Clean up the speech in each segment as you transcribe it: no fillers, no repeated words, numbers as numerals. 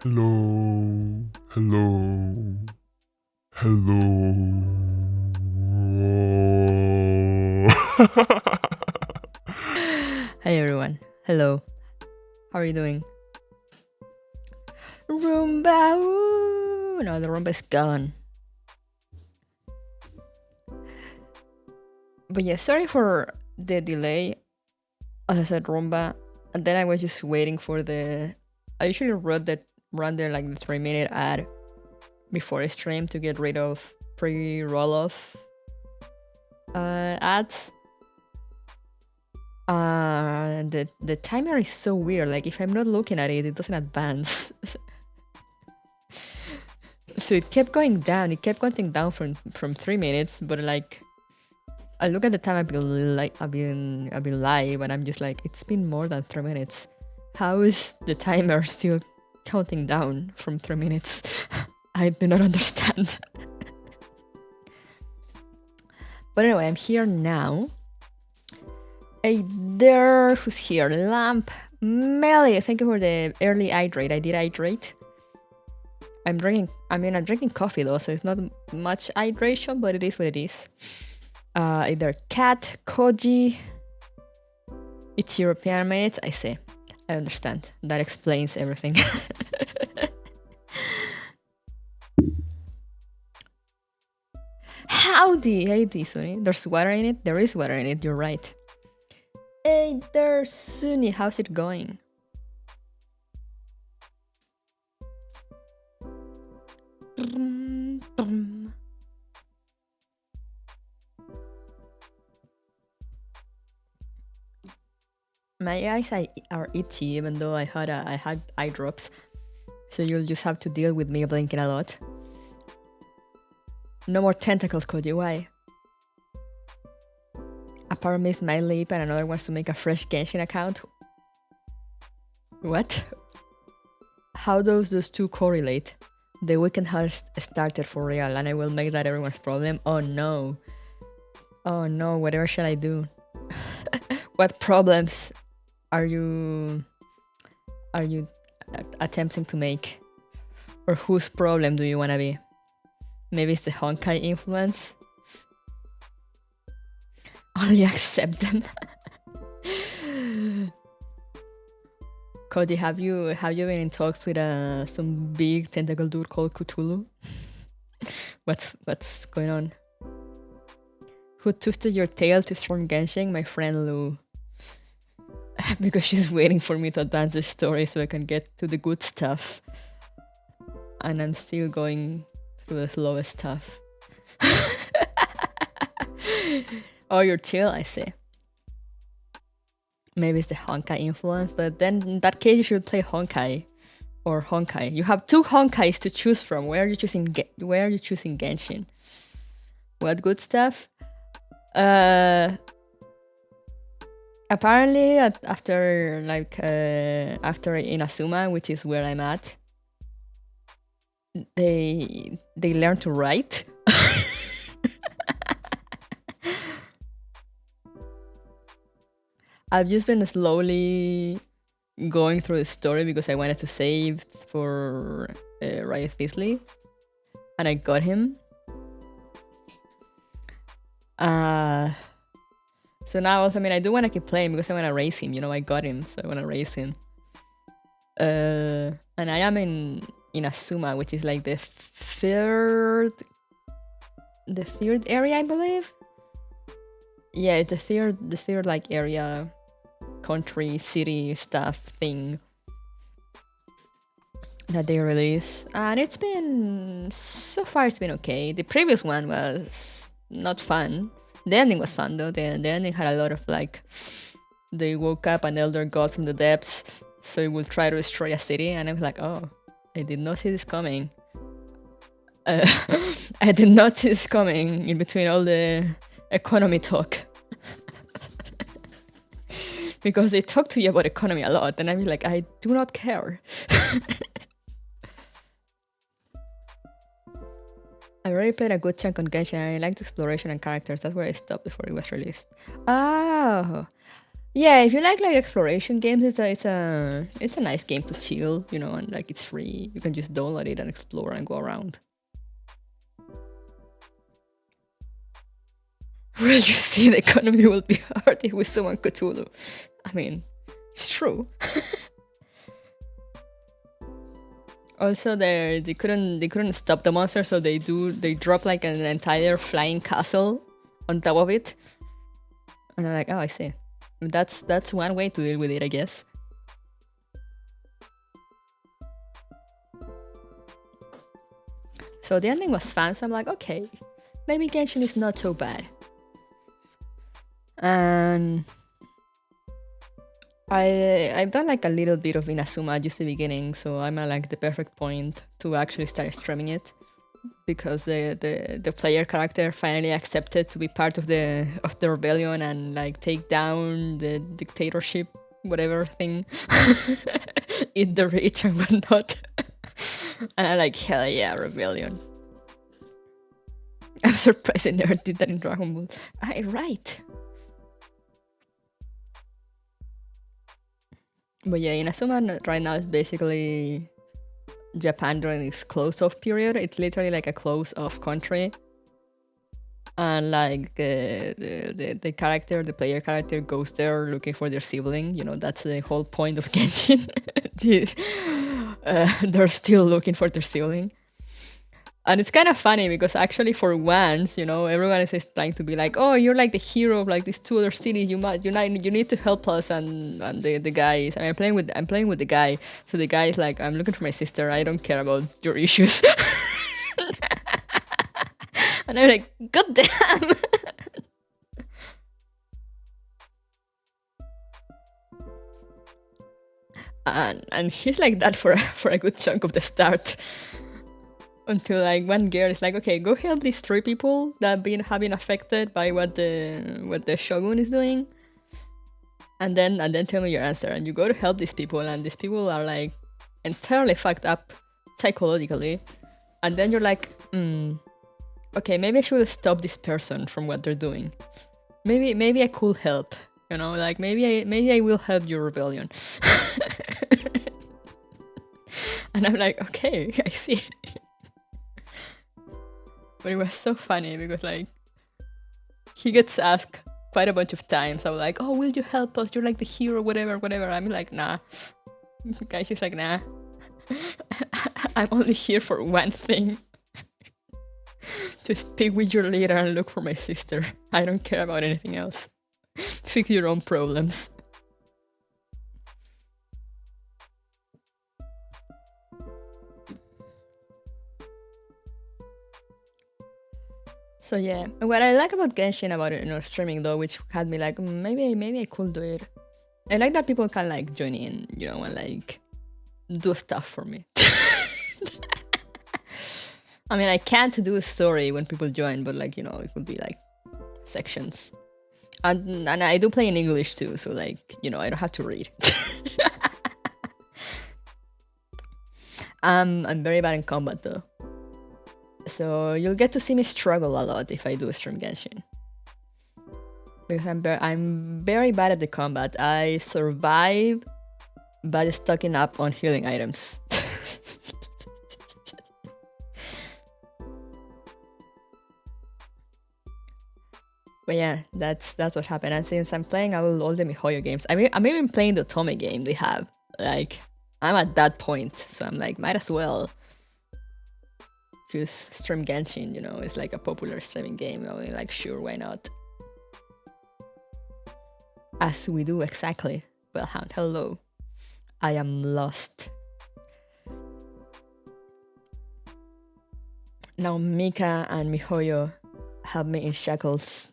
Hello, hello, hello. Hi everyone. Hello. How are you doing? Roomba! Woo! No, the Roomba is gone. But yeah, sorry for the delay. As I said, Roomba, and then I was just waiting for the. I usually run there like the 3-minute ad before I stream to get rid of pre-roll off ads. The timer is so weird. Like if I'm not looking at it, it doesn't advance. So it kept going down. It kept going down from 3 minutes, but like I look at the time. I've been live, and I'm just like, it's been more than 3 minutes. How is the timer still counting down from 3 minutes? I do not understand. But anyway, I'm here now. Hey there, who's here? Lamp, Melly. Thank you for the early hydrate. I did hydrate. I'm drinking coffee though, so it's not much hydration, but it is what it is. Either Cat, Koji. It's European minutes, I see. I understand. That explains everything. Howdy! Hey, Suni. There's water in it? There is water in it, you're right. Hey there, Suni. How's it going? My eyes are itchy, even though I had eye drops. So you'll just have to deal with me blinking a lot. No more tentacles, Koji. Why? A part of me is my lip and another wants to make a fresh Genshin account. What? How those two correlate? The weekend has started for real, and I will make that everyone's problem. Oh no. Oh no, whatever shall I do? What problems are you attempting to make? Or whose problem do you want to be? Maybe it's the Honkai influence? Only accept them. Cody, have you been in talks with some big tentacle dude called Cthulhu? What's going on? Who twisted your tail to storm Genshin? My friend Lou. Because she's waiting for me to advance the story so I can get to the good stuff. And I'm still going through the slowest stuff. Oh, your tail, I see. Maybe it's the Honkai influence, but then in that case you should play Honkai or Honkai. You have two Honkais to choose from. Where are you choosing Genshin? What good stuff? Apparently after Inazuma, which is where I'm at, they learn to write. I've just been slowly going through the story because I wanted to save for Riot Beasley, and I got him. So now also, I do want to keep playing because I want to race him. I got him, so I want to race him. And I am in Asuma, which is like the third area, I believe. Yeah, it's the third like area, country, city stuff thing that they release, and it's been okay. The previous one was not fun. The ending was fun though. The ending had a lot of like, they woke up an elder god from the depths, so he will try to destroy a city, and I was like, oh, I did not see this coming. I did not see this coming in between all the economy talk. Because they talk to you about economy a lot, and I'm like, I do not care. I already played a good chunk on Genshin and I liked exploration and characters. That's where I stopped before it was released. Oh, Yeah, if you like exploration games, it's a nice game to chill, you know, and like it's free. You can just download it and explore and go around. Will you see the economy will be hard if we summon Cthulhu? I mean, it's true. Also, they couldn't stop the monster, so they drop like an entire flying castle on top of it, and I'm like, oh, I see. That's one way to deal with it, I guess. So the ending was fun, so I'm like, okay, maybe Genshin is not so bad. And I've done like a little bit of Inazuma just the beginning, so I'm at like the perfect point to actually start streaming it, because the player character finally accepted to be part of the rebellion and like take down the dictatorship, whatever thing, eat the rich and whatnot. And I'm like, hell yeah, rebellion. I'm surprised they never did that in Dragon Ball. Right. But yeah, Inazuma right now is basically Japan during this close-off period. It's literally like a close-off country. And like the character, the player character goes there looking for their sibling. You know, that's the whole point of Genshin. They're still looking for their sibling. And it's kind of funny because actually for once, you know, everyone is trying to be like, oh, you're like the hero of like these two other cities. You need to help us. And the guy is, I mean, I'm playing with the guy. So the guy is like, I'm looking for my sister. I don't care about your issues. And I'm like, God damn. And he's like that for a good chunk of the start. Until like one girl is like, okay, go help these 3 people that have been affected by what the shogun is doing, and then tell me your answer. And you go to help these people, and these people are like entirely fucked up psychologically, and then you're like, okay, maybe I should stop this person from what they're doing. Maybe I could help, you know, like maybe I will help your rebellion. And I'm like, okay, I see. But it was so funny because like he gets asked quite a bunch of times. I was like, oh, will you help us? You're like the hero, whatever. I'm like, nah. Guys, she's like, nah. I'm only here for one thing. To speak with your leader and look for my sister. I don't care about anything else. Fix your own problems. So yeah, what I like about Genshin, about it, you know, streaming though, which had me like, maybe I could do it. I like that people can like join in, you know, and like do stuff for me. I mean, I can't do a story when people join, but like, you know, it would be like sections. And I do play in English too, so like, you know, I don't have to read. I'm very bad in combat though. So you'll get to see me struggle a lot if I do stream Genshin. Because I'm very bad at the combat. I survive by stocking up on healing items. But yeah, that's what happened. And since I'm playing all the MiHoYo games, I'm even playing the Otome game they have. Like, I'm at that point, so I'm like, might as well just stream Genshin, you know, it's like a popular streaming game. I'm like, sure, why not? As we do exactly. Well, Hound, hello. I am lost. Now Mika and MiHoYo have me in shackles.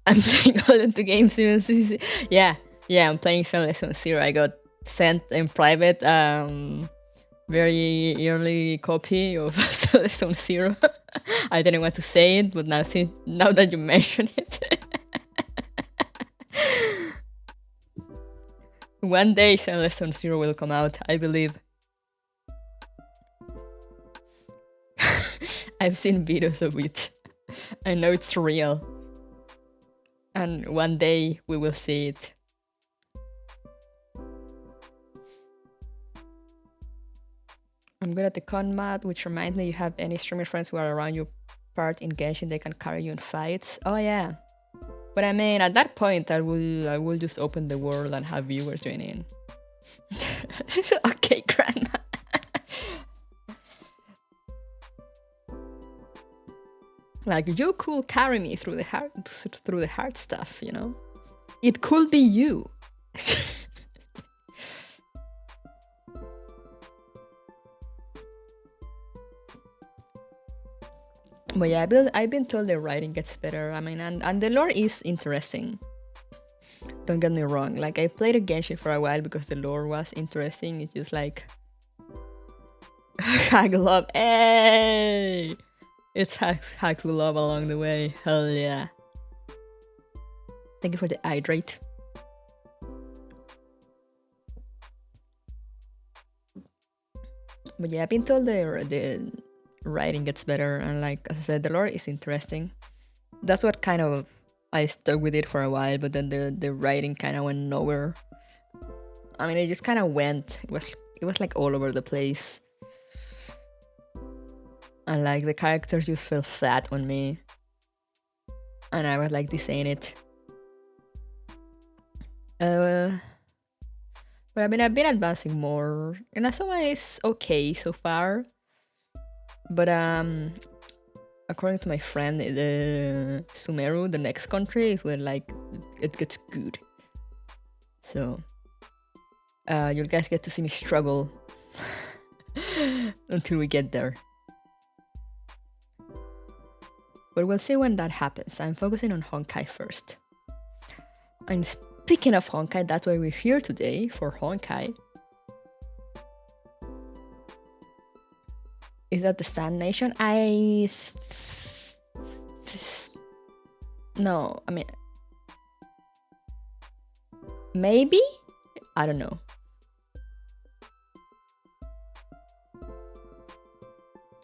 I'm playing all of the games even. Yeah, I'm playing Celeste Zero. I got sent in private very early copy of Celeste Zero. I didn't want to say it, but now that you mention it. One day Celeste Zero will come out, I believe. I've seen videos of it. I know it's real. And one day we will see it. I'm good at the con mat, which reminds me, you have any streamer friends who are around you part in Genshin, they can carry you in fights. Oh yeah. But I mean, at that point, I will just open the world and have viewers join in. Okay, grandma. Like, you could carry me through the hard stuff, you know? It could be you. But yeah, I've been told the writing gets better. I mean, and the lore is interesting. Don't get me wrong. Like, I played a Genshin for a while because the lore was interesting. It's just like hack love. Hey! It's hack love along the way. Hell yeah. Thank you for the hydrate. But yeah, I've been told the writing gets better, and like as I said, the lore is interesting. That's what kind of I stuck with it for a while, but then the writing kind of went nowhere. I mean, it just kind of went. It was like all over the place, and like the characters just felt flat on me, and I was like disaying it. But I mean, I've been advancing more, and Asuma is okay so far. But according to my friend, the Sumeru, the next country, is where like it gets good. So you guys get to see me struggle until we get there. But we'll see when that happens. I'm focusing on Honkai first. And speaking of Honkai, that's why we're here today, for Honkai. Is that the Sand Nation? No, I mean... Maybe? I don't know.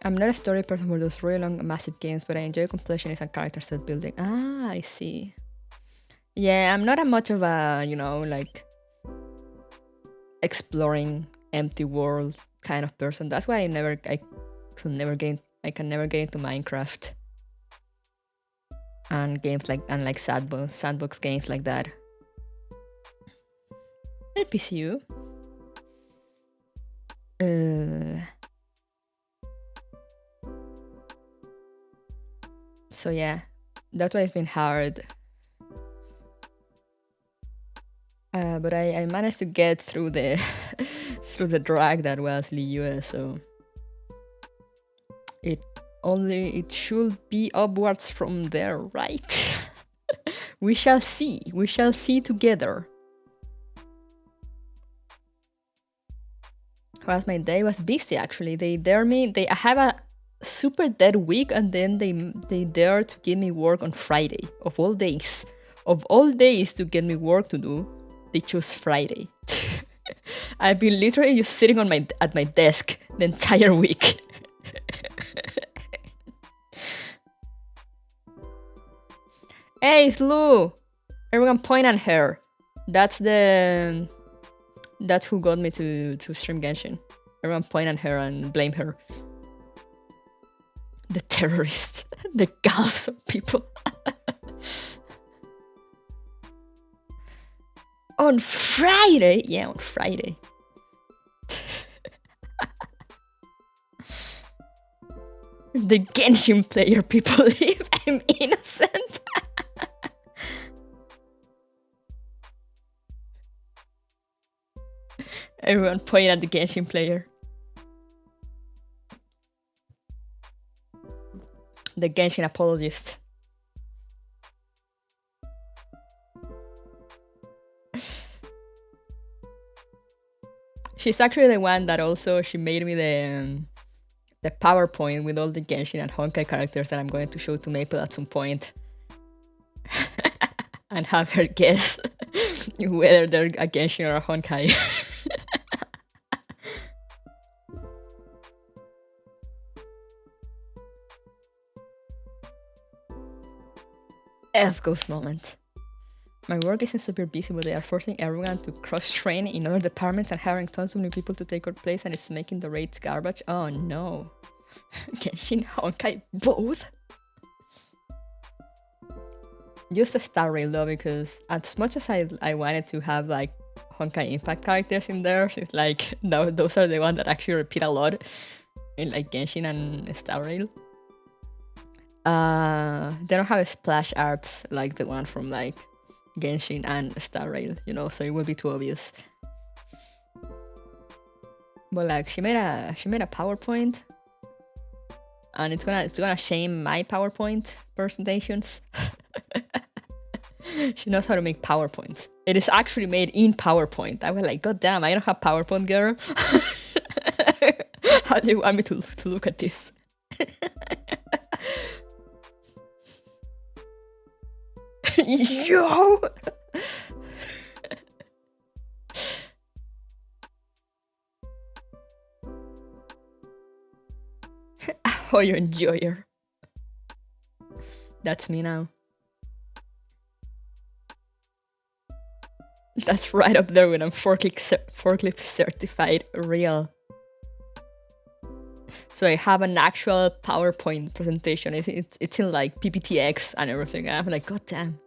I'm not a story person for those really long, massive games, but I enjoy completionist and character set building. Ah, I see. Yeah, I'm not a much of a, you know, like... exploring empty world kind of person. That's why I can never get into Minecraft and games like sandbox games like that. LPCU. So yeah, that's why it's been hard. But I managed to get through the through the drag that was Liyue, so it should be upwards from there, right? We shall see. We shall see together. How's my day? Was busy actually. They dare me. I have a super dead week, and then they dare to give me work on Friday of all days. Of all days to get me work to do, they chose Friday. I've been literally just sitting at my desk the entire week. Hey, it's Lou! Everyone point at her. That's who got me to stream Genshin. Everyone point at her and blame her. The terrorist. The gals of people. On Friday? Yeah, on Friday. The Genshin player people leave. I'm innocent. Everyone point at the Genshin player. The Genshin apologist. She's actually the one that also, she made me the PowerPoint with all the Genshin and Honkai characters that I'm going to show to Maple at some point. And have her guess whether they're a Genshin or a Honkai. F Ghost moment. My work isn't super busy, but they are forcing everyone to cross-train in other departments and hiring tons of new people to take our place, and it's making the rates garbage. Oh no. Genshin, Honkai, both? Just a star rail though, because as much as I wanted to have like Honkai Impact characters in there, it's like those are the ones that actually repeat a lot in like Genshin and Star Rail. They don't have a splash arts like the one from like Genshin and Star Rail, you know, so it would be too obvious. But like she made a PowerPoint, and it's gonna shame my PowerPoint presentations. She knows how to make PowerPoints. It is actually made in PowerPoint. I was like, God damn, I don't have PowerPoint, girl. How do you want me to look at this? Yo! Oh, you enjoyer. That's me now. That's right up there when I'm forklift certified real. So I have an actual PowerPoint presentation. It's in like PPTX and everything. And I'm like, God damn.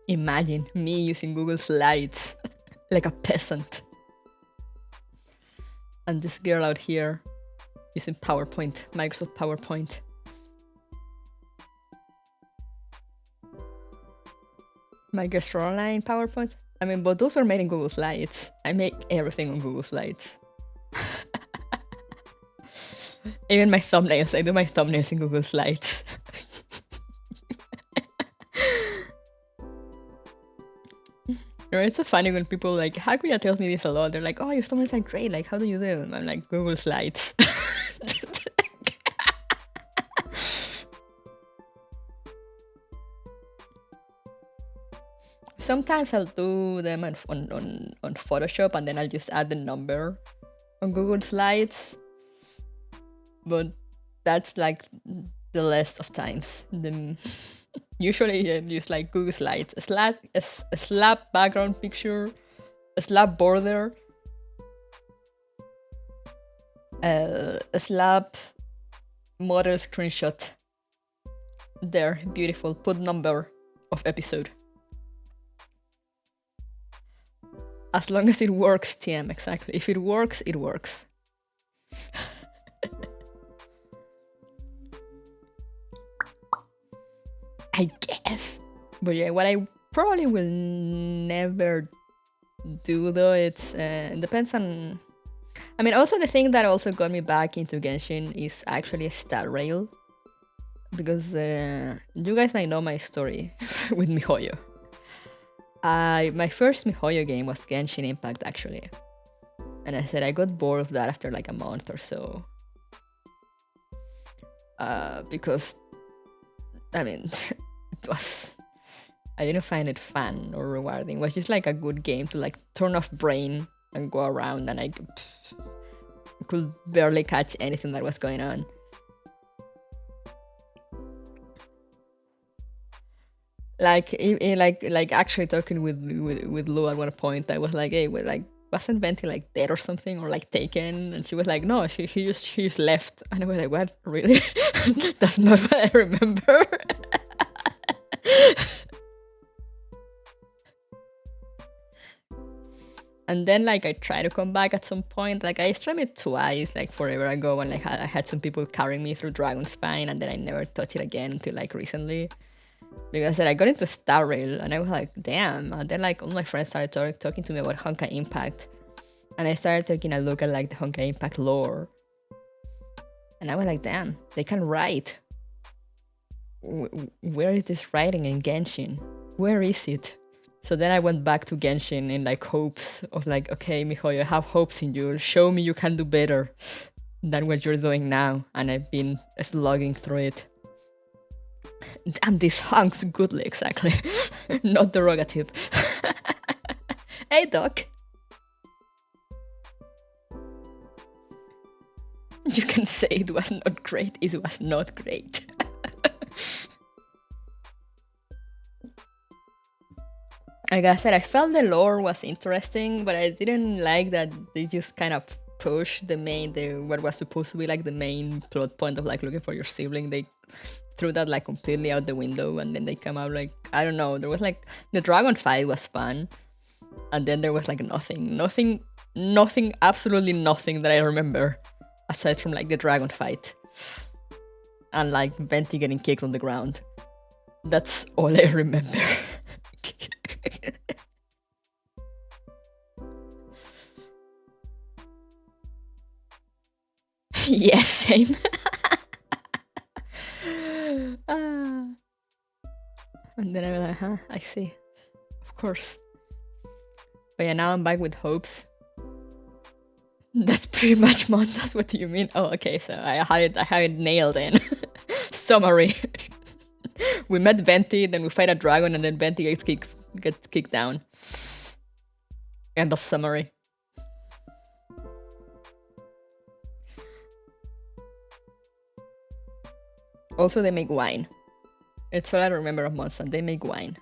Imagine me using Google Slides like a peasant. And this girl out here using PowerPoint, Microsoft PowerPoint. Microsoft Online PowerPoint? I mean, but those were made in Google Slides. I make everything on Google Slides. Even my thumbnails, I do my thumbnails in Google Slides. It's so funny when people like, Hakuya tells me this a lot. They're like, oh, your thumbnails are great. Like, how do you do them? I'm like, Google Slides. Sometimes I'll do them on Photoshop and then I'll just add the number on Google Slides. But that's like the less of times. Usually I use like Google Slides, a slab background picture, a slab border, a slab model screenshot. There, beautiful. Put number of episode. As long as it works, TM, exactly. If it works, it works. I guess. But yeah, what I probably will never do though, it depends on... I mean, also the thing that also got me back into Genshin is actually Star Rail. Because you guys might know my story with MiHoYo. My first MiHoYo game was Genshin Impact, actually. And I said I got bored of that after like a month or so. Because, I mean, I didn't find it fun or rewarding. It was just like a good game to like turn off brain and go around, and I could barely catch anything that was going on. Like actually talking with Lou at one point, I was like, hey, wasn't Venti like dead or something, or like taken? And she was like, no, she just left. And I was like, what, really? That's not what I remember. And then like I tried to come back at some point. Like I streamed it twice, like forever ago, and like I had some people carrying me through Dragon Spine, and then I never touched it again until like recently. Because I got into Star Rail and I was like, damn. And then like all my friends started talking to me about Honkai Impact. And I started taking a look at like the Honkai Impact lore. And I was like, damn, they can write. Where is this writing in Genshin? Where is it? So then I went back to Genshin in like hopes of like, okay, MiHoYo, I have hopes in you. Show me you can do better than what you're doing now. And I've been slugging through it. Damn, this hunks goodly, exactly. Not derogative. Hey, Doc. you can say it was not great, it was not great. Like I said, I felt the lore was interesting, but I didn't like that they just kind of pushed what was supposed to be like the main plot point of like looking for your sibling. They threw that like completely out the window, and then they come out like, I don't know, there was like the dragon fight was fun, and then there was like nothing, absolutely nothing that I remember aside from like the dragon fight and like Venti getting kicked on the ground. That's all I remember. Yes, same. And then I was like, huh, I see. Of course. But yeah, now I'm back with hopes. That's pretty much Montas. What do you mean? Oh, okay, so I have it nailed in. Summary. We met Venti, then we fight a dragon, and then Venti gets kicked down. End of summary. Also, they make wine. It's all I remember of Monster. They make wine.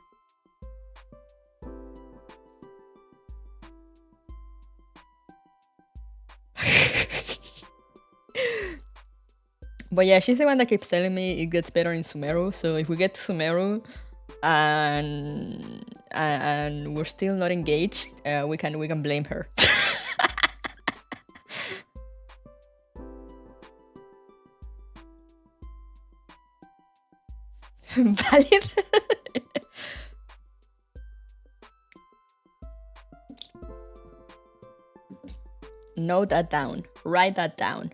But yeah, she's the one that keeps telling me it gets better in Sumeru. So if we get to Sumeru and we're still not engaged, we can blame her. Valid. Note that down. Write that down.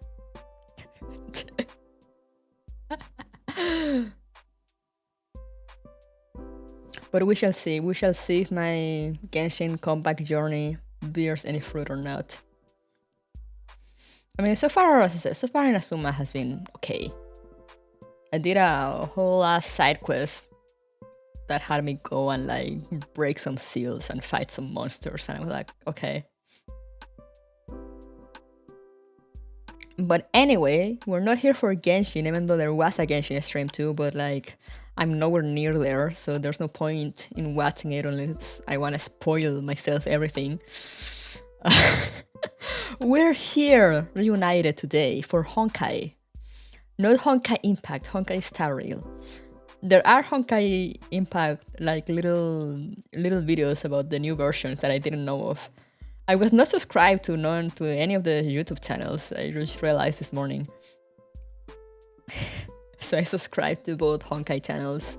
But we shall see. We shall see if my Genshin comeback journey bears any fruit or not. I mean, so far, as I said, so far Inazuma has been okay. I did a whole ass side quest that had me go and like break some seals and fight some monsters, and I was like, okay. But anyway, we're not here for Genshin, even though there was a Genshin stream too, but like, I'm nowhere near there, so there's no point in watching it unless I want to spoil myself everything. We're here reunited today for Honkai. Not Honkai Impact, Honkai Star Rail. There are Honkai Impact like little videos about the new versions that I didn't know of. I was not subscribed to any of the YouTube channels. I just realized this morning. So I subscribed to both Honkai channels.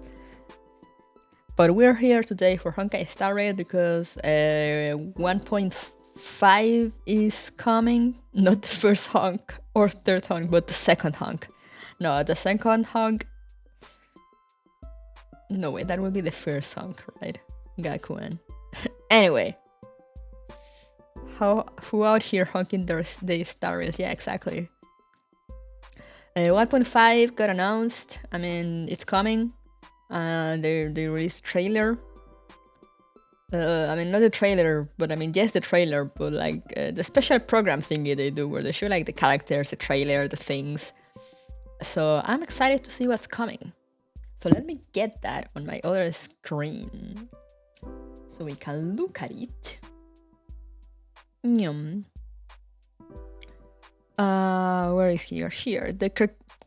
But we're here today for Honkai Star Rail because 1.5 is coming. Not the first honk or third honk, but the second honk. No, the second honk. No, wait, that would be the first honk, right? Gakuen. Anyway. Who out here honking the Star Rails? Yeah, exactly. 1.5 got announced. I mean, it's coming. They released trailer. I mean, not the trailer, but I mean, yes, the trailer, but like the special program thingy they do where they show like the characters, the trailer, the things. So I'm excited to see what's coming. So let me get that on my other screen so we can look at it. Where is here? Here, the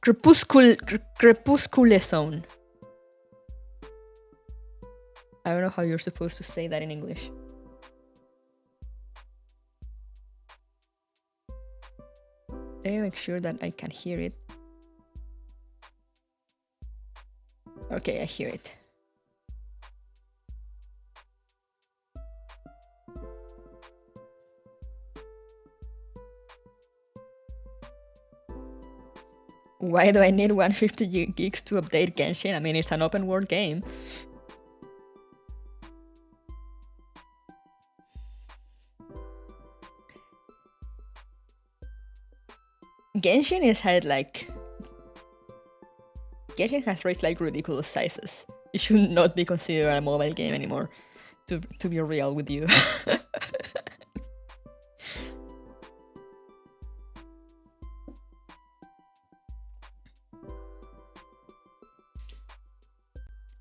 crepuscule zone. I don't know how you're supposed to say that in English. Let me make sure that I can hear it. Okay, I hear it. Why do I need 150 gigs to update Genshin? I mean, it's an open world game. Genshin has reached like ridiculous sizes. It should not be considered a mobile game anymore, to be real with you.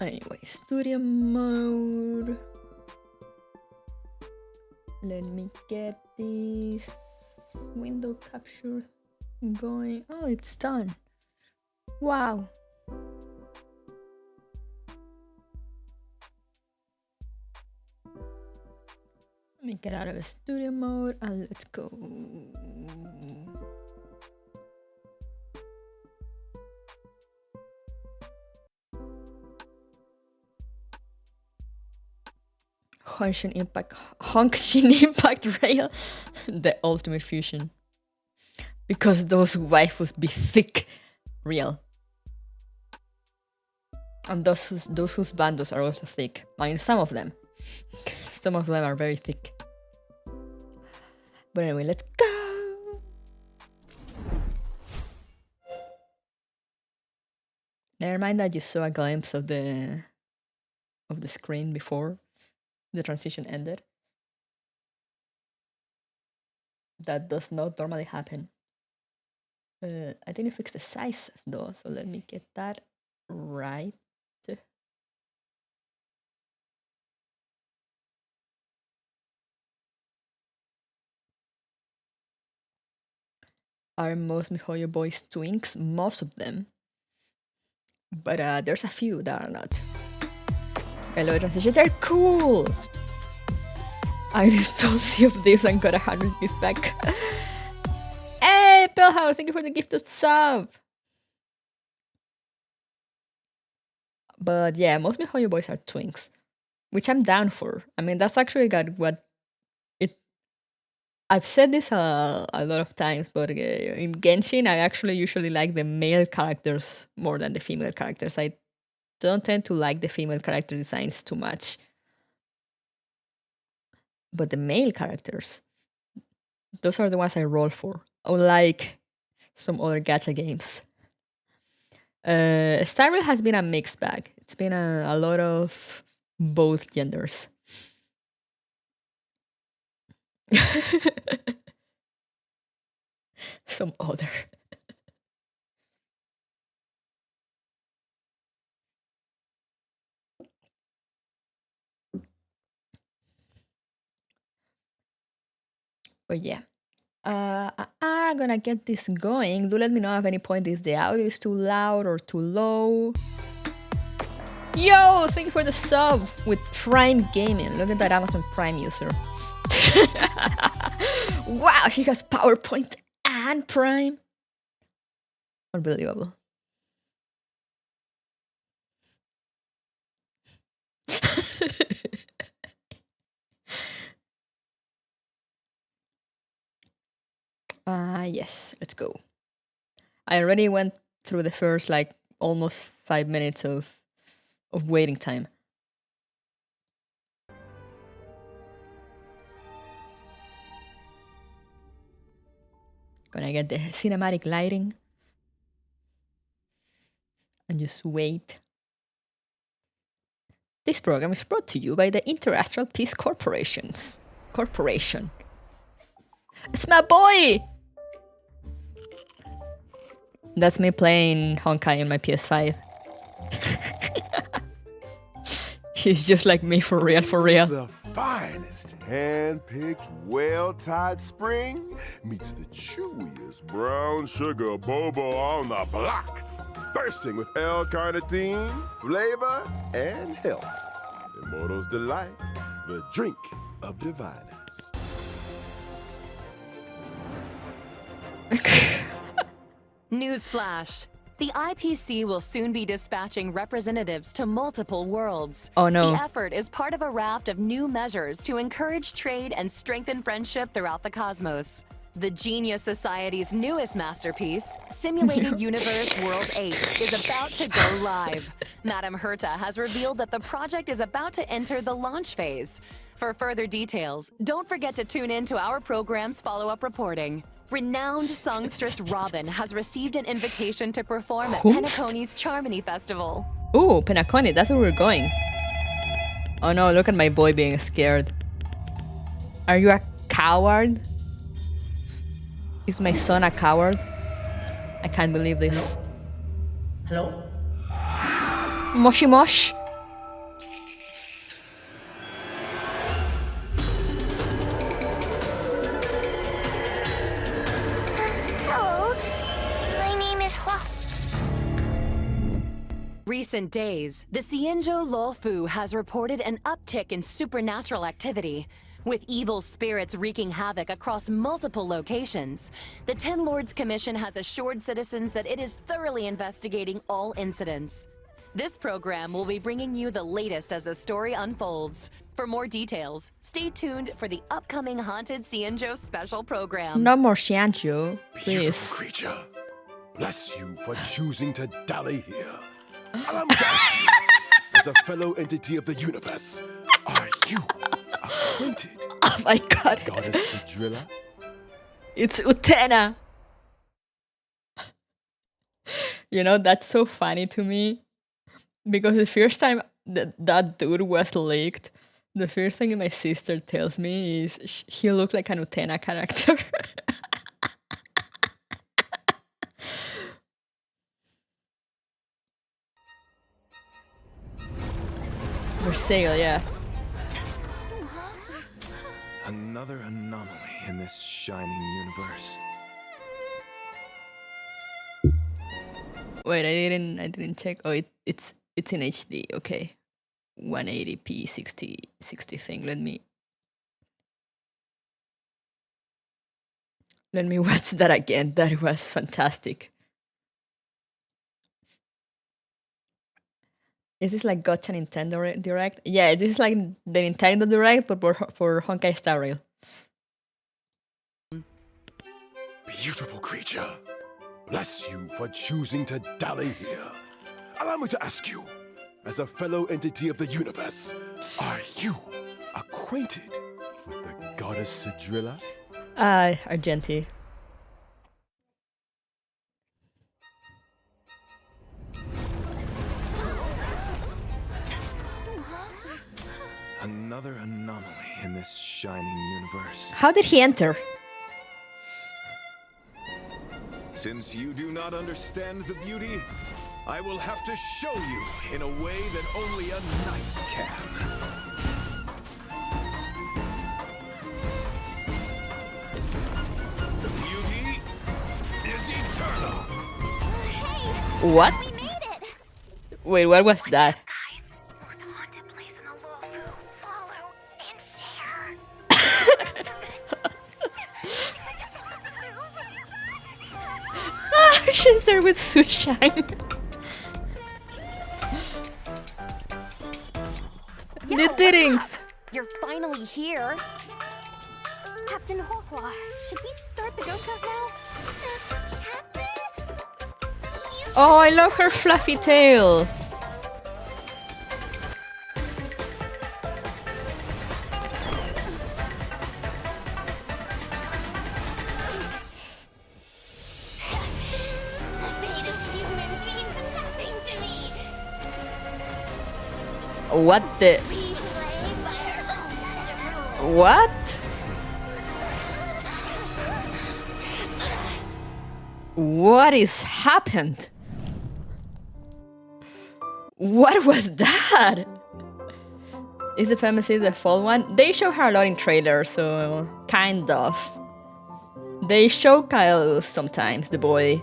Anyway, studio mode. Let me get this window capture going. Oh, it's done. Wow. Let me get out of the studio mode and let's go. Honshin Impact Rail, the ultimate fusion. Because those waifus be thick, real. And those whose bandos are also thick. I mean, some of them. Some of them are very thick. But anyway, let's go! Never mind that you saw a glimpse of the screen before the transition ended. That does not normally happen. I didn't fix the size though, so let me get that right. Are most MiHoYo boys twinks? Most of them. But there's a few that are not. Hello, transitions are cool! I installed Sea of Thieves and got 100 views back. Hey, Pillhouse, thank you for the gift of sub! But yeah, most MiHoYo boys are twinks, which I'm down for. I mean, that's actually got what it... I've said this a lot of times, but in Genshin, I actually usually like the male characters more than the female characters. I don't tend to like the female character designs too much. But the male characters, those are the ones I roll for, unlike some other gacha games. Star Rail has been a mixed bag. It's been a lot of both genders. Some other. But yeah. I'm gonna get this going. Do let me know at any point if the audio is too loud or too low. Yo, thank you for the sub with Prime Gaming. Look at that Amazon Prime user. Wow, she has PowerPoint and Prime. Unbelievable. Yes, let's go. I already went through the first like almost 5 minutes of waiting time. Gonna get the cinematic lighting and just wait. This program is brought to you by the Interastral Peace Corporation. It's my boy! That's me playing Honkai on my PS5. He's just like me, for real, for real. The finest hand-picked, well-tied spring meets the chewiest brown sugar boba on the block, bursting with L-carnitine, flavor, and health. Immortal's Delight, the drink of diviners. Newsflash. The IPC will soon be dispatching representatives to multiple worlds. Oh no. The effort is part of a raft of new measures to encourage trade and strengthen friendship throughout the cosmos. The Genius Society's newest masterpiece, Simulated Universe World 8, is about to go live. Madame Herta has revealed that the project is about to enter the launch phase. For further details, don't forget to tune in to our program's follow-up reporting. Renowned songstress Robin has received an invitation to perform at Penacony's Charmony Festival. Ooh, Penacony, that's where we're going. Oh no, look at my boy being scared. Are you a coward? Is my son a coward? I can't believe this. Hello? Moshi Mosh? recent days, the Xianzhou Luofu has reported an uptick in supernatural activity. With evil spirits wreaking havoc across multiple locations, the Ten Lords Commission has assured citizens that it is thoroughly investigating all incidents. This program will be bringing you the latest as the story unfolds. For more details, stay tuned for the upcoming Haunted Xianzhou special program. No more Xianzhou, Beautiful please. creature, bless you for choosing to dally here. Allow me to ask you, as a fellow entity of the universe, are you acquainted Oh my god. Goddess Sidrilla? It's Utena. You know, that's so funny to me. Because the first time that dude was leaked, the first thing my sister tells me is he looked like an Utena character. Versailles, yeah. Another anomaly in this shining universe. Wait, I didn't check. Oh, it's in HD. Okay, 180p 60 thing. Let me watch that again. That was fantastic. Is this like Gotcha Nintendo Direct? Yeah, this is like the Nintendo Direct, but for Honkai Star Rail. Beautiful creature, bless you for choosing to dally here. Allow me to ask you, as a fellow entity of the universe, are you acquainted with the Goddess Sidrilla? Argenti. Another anomaly in this shining universe. How did he enter? Since you do not understand the beauty, I will have to show you in a way that only a knight can. The beauty is eternal. What? We made it! Wait, what was that? Guys, for the haunted place in the Luofu, follow and share. She's there with Sushine. The things. You're finally here. Captain Huohua, should we start the ghost hunt now? Captain? Oh, I love her fluffy tail. The fate of humans means nothing to me. What the? We play by our own set of rules. What? What is happened? What was that? Is the fantasy the fall one? They show her a lot in trailers, so kind of. They show Kyle sometimes, the boy,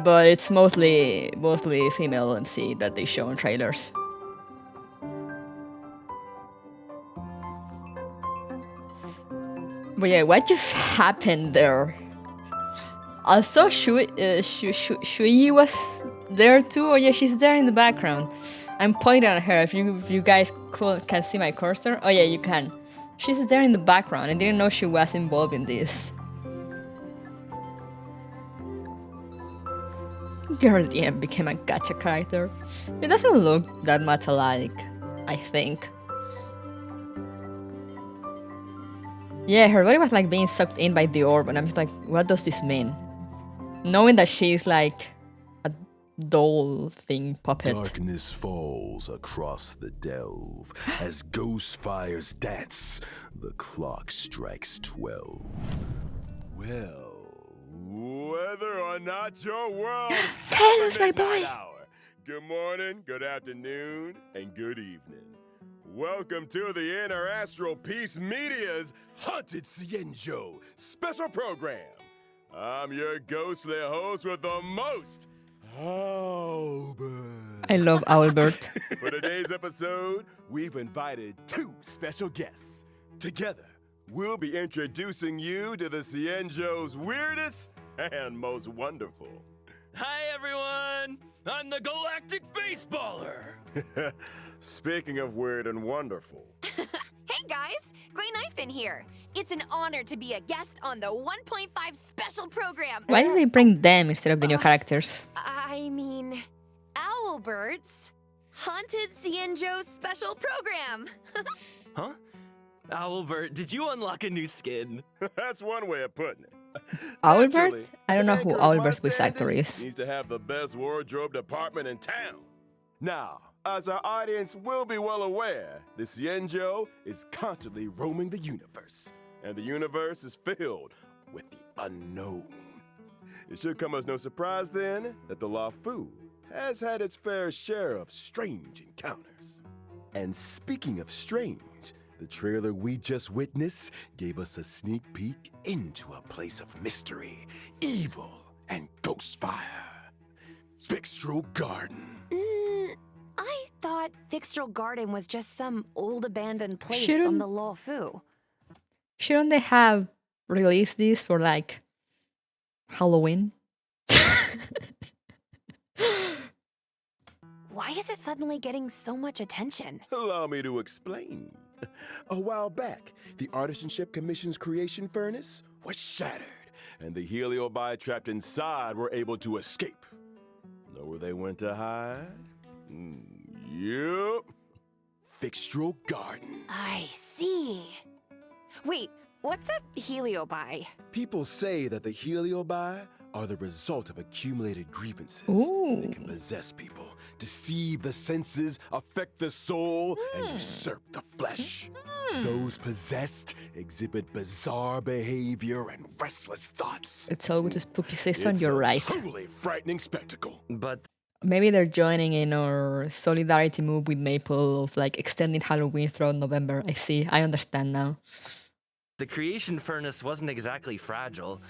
but it's mostly female MC that they show in trailers. But yeah, what just happened there? Also, Shui was there too. Oh yeah, she's there in the background. I'm pointing at her. If you guys can see my cursor. Oh yeah, you can. She's there in the background. I didn't know she was involved in this. Girl DM became a gacha character. It doesn't look that much alike, I think. Yeah, her body was like being sucked in by the orb, and I'm just like, what does this mean? Knowing that she's like a doll thing puppet. Darkness falls across the delve as ghost fires dance. The clock strikes 12. Well, whether or not your world Kylo's my midnight boy. hour. Good morning, good afternoon, and good evening. Welcome to the Interastral Peace Media's Haunted Xianzhou special program. I'm your ghostly host with the most, Albert. I love Owlbert. For today's episode, we've invited two special guests. Together, we'll be introducing you to the Cienjo's weirdest and most wonderful. Hi, everyone! I'm the Galactic Baseballer! Speaking of weird and wonderful. Hey guys, Grey Knife in here. It's an honor to be a guest on the 1.5 special program. Why did they bring them instead of the new characters? I mean, Owlbert's Haunted Cienjo special program. Huh? Owlbert, did you unlock a new skin? That's one way of putting it. Owlbert? Naturally, I don't know who Anchor Owlbert's voice Mustang actor is. Needs to have the best wardrobe department in town. Now, as our audience will be well aware, the Cienjo is constantly roaming the universe, and the universe is filled with the unknown. It should come as no surprise then that the Lafu has had its fair share of strange encounters. And speaking of strange, the trailer we just witnessed gave us a sneak peek into a place of mystery, evil, and ghost fire. Fixtral Garden. I thought Fixtral Garden was just some old abandoned place Shouldn't- on the Lafu. Shouldn't they have released this for like Halloween? Why is it suddenly getting so much attention? Allow me to explain. A while back, the Artisanship Commission's creation furnace was shattered, and the heliobi trapped inside were able to escape. Know where they went to hide? Yup. Fixtral Garden. I see. Wait, what's a heliobi? People say that the heliobi are the result of accumulated grievances. Ooh. They can possess people, deceive the senses, affect the soul, and usurp the flesh. Those possessed exhibit bizarre behavior and restless thoughts. It's always a spooky season, It's you're a right. truly frightening spectacle. But Maybe they're joining in our solidarity move with Maple of like extending Halloween throughout November. I see, I understand now. the creation furnace wasn't exactly fragile.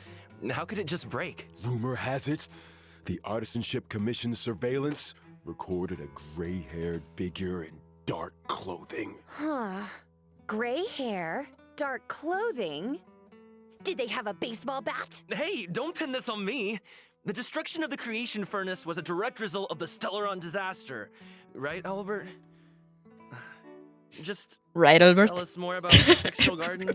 How could it just break? Rumor has it, the Artisanship Commission's surveillance recorded a gray-haired figure in dark clothing. Huh. Gray hair, dark clothing. Did they have a baseball bat? Hey, don't pin this on me! The destruction of the creation furnace was a direct result of the Stellaron disaster. Right, Albert? Just Right, Albert? tell us more about Fixtral Garden.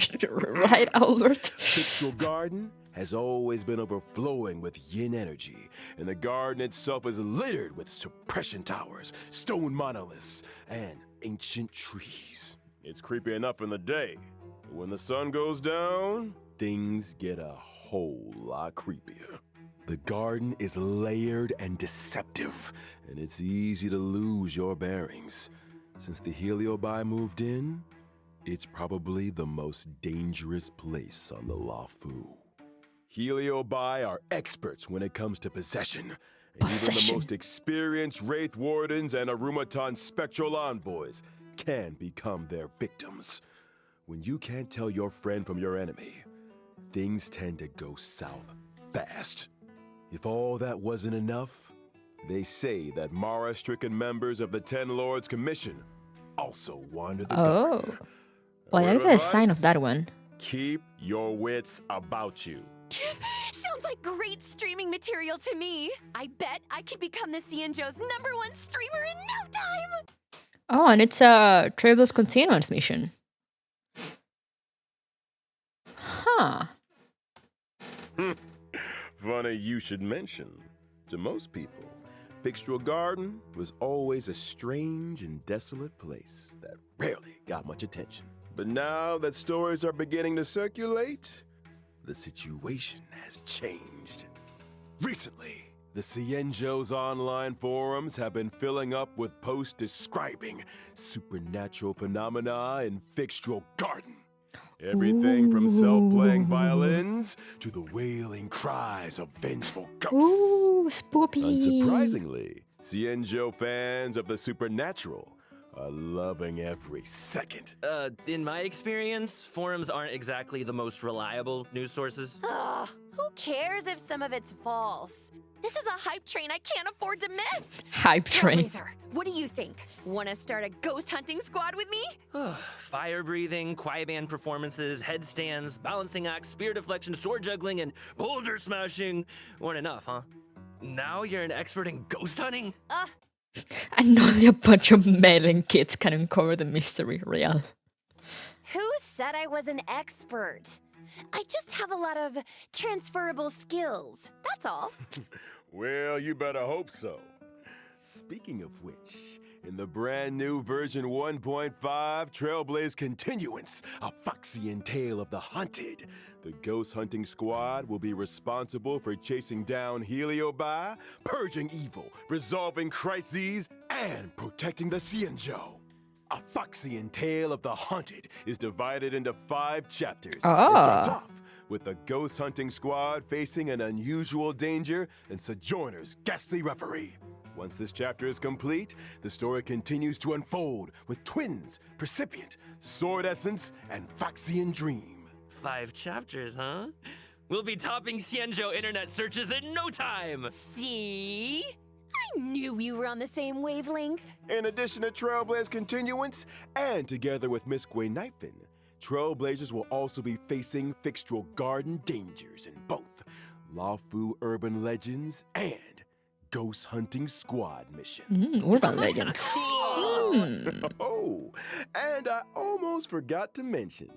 Right, Albert? Fixtral Garden has always been overflowing with yin energy, and the garden itself is littered with suppression towers, stone monoliths, and ancient trees. It's creepy enough in the day, but when the sun goes down, things get a whole lot creepier. The garden is layered and deceptive, and it's easy to lose your bearings. Since the heliobi moved in, it's probably the most dangerous place on the Lafu. Heliobi are experts when it comes to possession, and even the Possession. most experienced Wraith Wardens and Arumaton Spectral Envoys can become their victims. When you can't tell your friend from your enemy, things tend to go south fast. If all that wasn't enough, they say that Mara-stricken members of the Ten Lords Commission also wander the Oh. garden. Well, I Word got a sign of advice? that one. Keep your wits about you. Sounds like great streaming material to me. I bet I could become the Cienjo's #1 streamer in no time. Oh, and it's a Travel's Continuance mission. Huh. Funny you should mention. To most people, Fixtral Garden was always a strange and desolate place that rarely got much attention. But now that stories are beginning to circulate, the situation has changed. Recently, the Cienjo's online forums have been filling up with posts describing supernatural phenomena in Fixtral Garden. Everything from self-playing Ooh. violins to the wailing cries of vengeful ghosts. Ooh, spoopy. Unsurprisingly, Cienjo fans of the supernatural Loving every second. In my experience, forums aren't exactly the most reliable news sources. Ugh, who cares if some of it's false? This is a hype train I can't afford to miss. Hype train. Trailblazer, what do you think? Want to start a ghost hunting squad with me? Fire breathing, quiet band performances, headstands, balancing acts, spear deflection, sword juggling, and boulder smashing weren't enough, huh? Now you're an expert in ghost hunting? And only a bunch of mailing kids can uncover the mystery. Real. Who said I was an expert? I just have a lot of transferable skills. That's all. Well, you better hope so. Speaking of which, in the brand new version 1.5 Trailblaze Continuance, a Foxian Tale of the Hunted, the Ghost Hunting Squad will be responsible for chasing down Heliobi, purging evil, resolving crises, and protecting the Xianzhou. A Foxian Tale of the Hunted is divided into 5 chapters. It starts off with the Ghost Hunting Squad facing an unusual danger and Sojourner's ghastly referee. Once this chapter is complete, the story continues to unfold with twins, Precipient, Sword Essence, and Foxian Dream. 5 chapters, huh? We'll be topping Xianzhou internet searches in no time! See? I knew we were on the same wavelength. In addition to Trailblaze Continuance, and together with Miss Gwaynifin, Trailblazers will also be facing Fixtral Garden dangers in both Lawfu Urban Legends and Ghost Hunting Squad missions. Urban Legends. Oh, and I almost forgot to mention,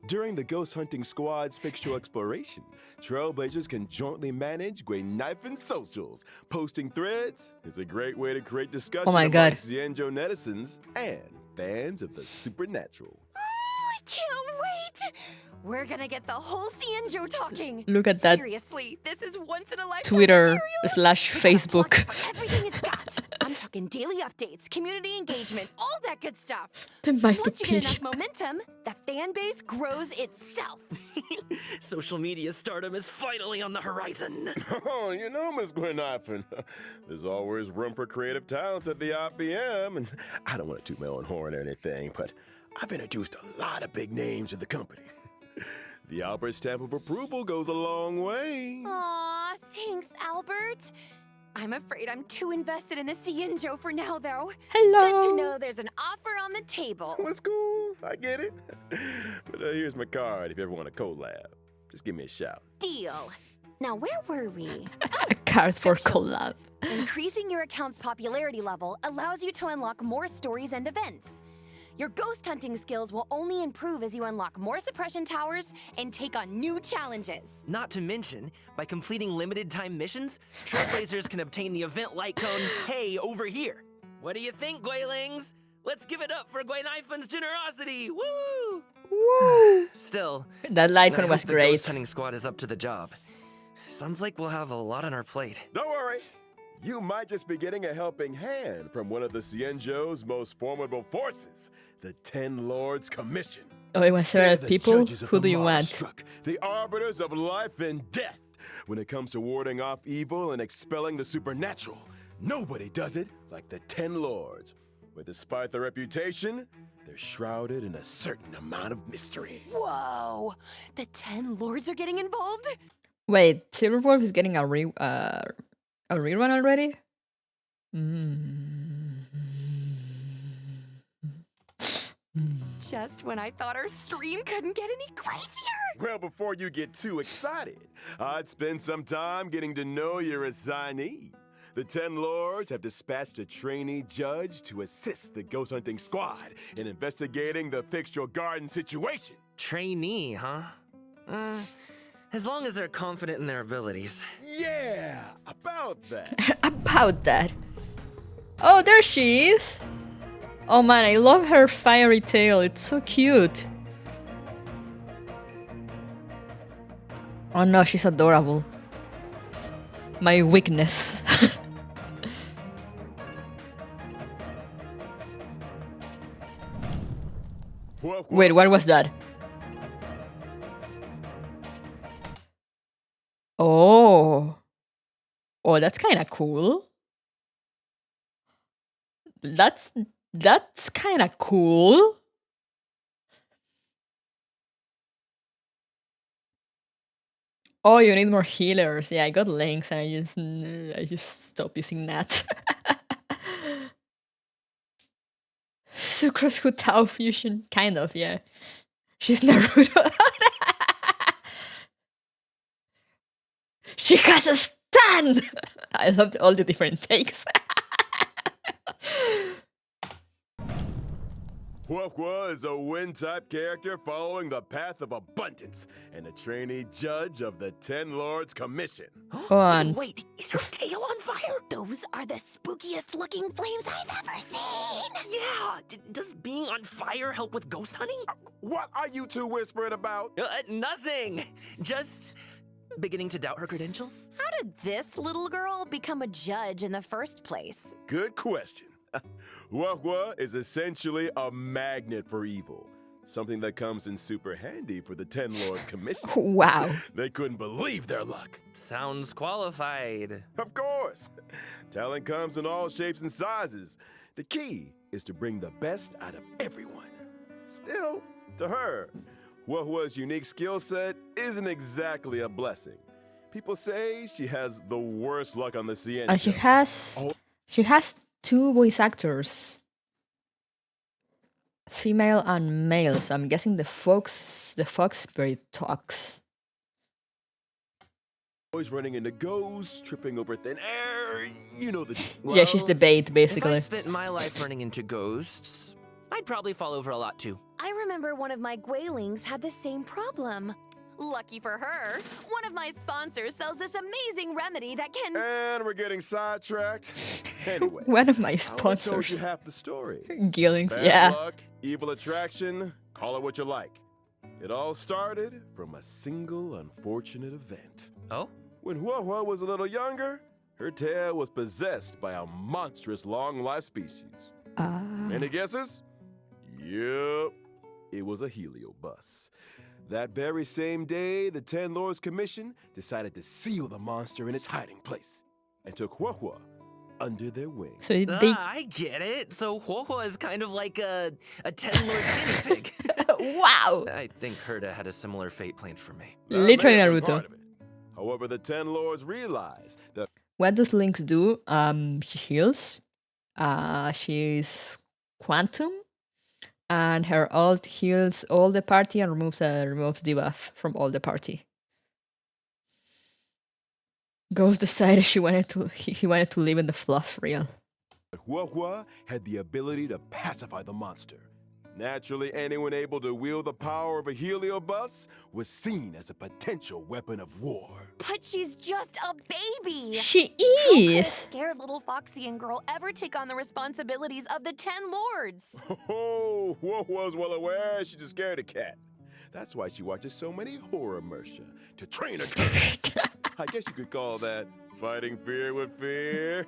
during the Ghost Hunting Squad's fixture exploration, Trailblazers can jointly manage Gwaynifin socials. Posting threads is a great way to create discussion Oh my God. amongst Xianzhou netizens and fans of the supernatural. I can't wait! We're gonna get the whole Xianzhou talking. Look at that Seriously, this is once in a lifetime Twitter material. / We gotta plug Facebook. it for everything it's got. I'm talking daily updates, community engagement, all that good stuff. The Once you get Mythopedia. enough momentum, the fan base grows itself. Social media stardom is finally on the horizon. Oh, you know, Miss Gwaynifin, there's always room for creative talents at the IPM, and I don't want to toot my own horn or anything, but I've introduced a lot of big names to the company. The Albert stamp of approval goes a long way. Aw, thanks, Albert. I'm afraid I'm too invested in the Xianzhou for now, though. Good to Hello. know there's an offer on the table. Well, it's cool, I get it. But here's my card if you ever want to collab. Just give me a shout. Deal. Now, where were we? A card for Socials. collab. Increasing your account's popularity level allows you to unlock more stories and events. Your ghost hunting skills will only improve as you unlock more suppression towers and take on new challenges. Not to mention, by completing limited time missions, Trailblazers can obtain the event light cone, hey, over here. What do you think, Gwaylings? Let's give it up for Gwaynifin's generosity! Woo! Woo. Still, That I Lycon hope was the great. ghost hunting squad is up to the job. Sounds like we'll have a lot on our plate. Don't worry. You might just be getting a helping hand from one of the Xianzhou's most formidable forces, the 10 Lords Commission. Oh, it was They're several the people. judges of Who the do you want? monstruck, the arbiters of life and death. When it comes to warding off evil and expelling the supernatural, nobody does it like the 10 Lords. But despite their reputation, they're shrouded in a certain amount of mystery. Whoa! The 10 lords are getting involved? Wait, Silverwolf is getting a rerun already? Just when I thought our stream couldn't get any crazier. Well, before you get too excited, I'd spend some time getting to know your assignee. The 10 Lords have dispatched a trainee judge to assist the ghost hunting squad in investigating the Fixtral Garden situation. Trainee, huh? As long as they're confident in their abilities. Yeah, about that. About that. Oh, there she is. Oh man, I love her fiery tail. It's so cute. Oh no, she's adorable. My weakness. Wait, what was that? Oh. Oh, that's kind of cool. That's That's kind of cool. Oh, you need more healers. Yeah, I got links and I just stopped using that. Sucrose with Tao fusion, kind of, yeah. She's Naruto. She has a stand. I loved all the different takes. Huahua is a wind-type character following the path of abundance and a trainee judge of the Ten Lords Commission. On. Wait, is her tail on fire? Those are the spookiest looking flames I've ever seen. Yeah. Does being on fire help with ghost hunting? What are you two whispering about? Nothing. Just beginning to doubt her credentials. How did this little girl become a judge in the first place? Good question. Huahua is essentially a magnet for evil. Something that comes in super handy for the Ten Lords Commission. Wow. They couldn't believe their luck. Sounds qualified. Of course. Talent comes in all shapes and sizes. The key is to bring the best out of everyone. Still, to her, Huahua's unique skill set isn't exactly a blessing. People say she has the worst luck on the CN And she show. has two voice actors. Female and male, so I'm guessing the fox spirit talks. Always running into ghosts, tripping over thin air, you know the deal. Yeah, she's the bait, If I basically. spent my life running into ghosts, I'd probably fall over a lot too. I remember one of my Gwailings had the same problem. Lucky for her, one of my sponsors sells this amazing remedy that can... And we're getting sidetracked. Anyway, One of my I only told sponsors. you half the story. Gillings, Bad yeah. luck, evil attraction, call it what you like. It all started from a single unfortunate event. Oh? When Huahua was a little younger, her tail was possessed by a monstrous long-life species. Any guesses? Yep, it was a heliobus. That very same day, the Ten Lords Commission decided to seal the monster in its hiding place and took Huahua under their wing. So they I get it. So Huahua is kind of like a 10 Lord guinea pig. wow. I think Herda had a similar fate planned for me. That Literally may have been Naruto. part of it. However, the Ten Lords realized that What does Lynx do? She heals. She's quantum, and her ult heals all the party and removes debuff from all the party. Ghost decided he wanted to live in the fluff realm. Huahua had the ability to pacify the monster. Naturally, anyone able to wield the power of a heliobus was seen as a potential weapon of war. But she's just a baby! She How could a is. scared little Foxian girl ever take on the responsibilities of the 10 Lords? Oh, Huahua's well aware she's a scaredy cat. That's why she watches so many horror mercia to train her courage. I guess you could call that fighting fear with fear.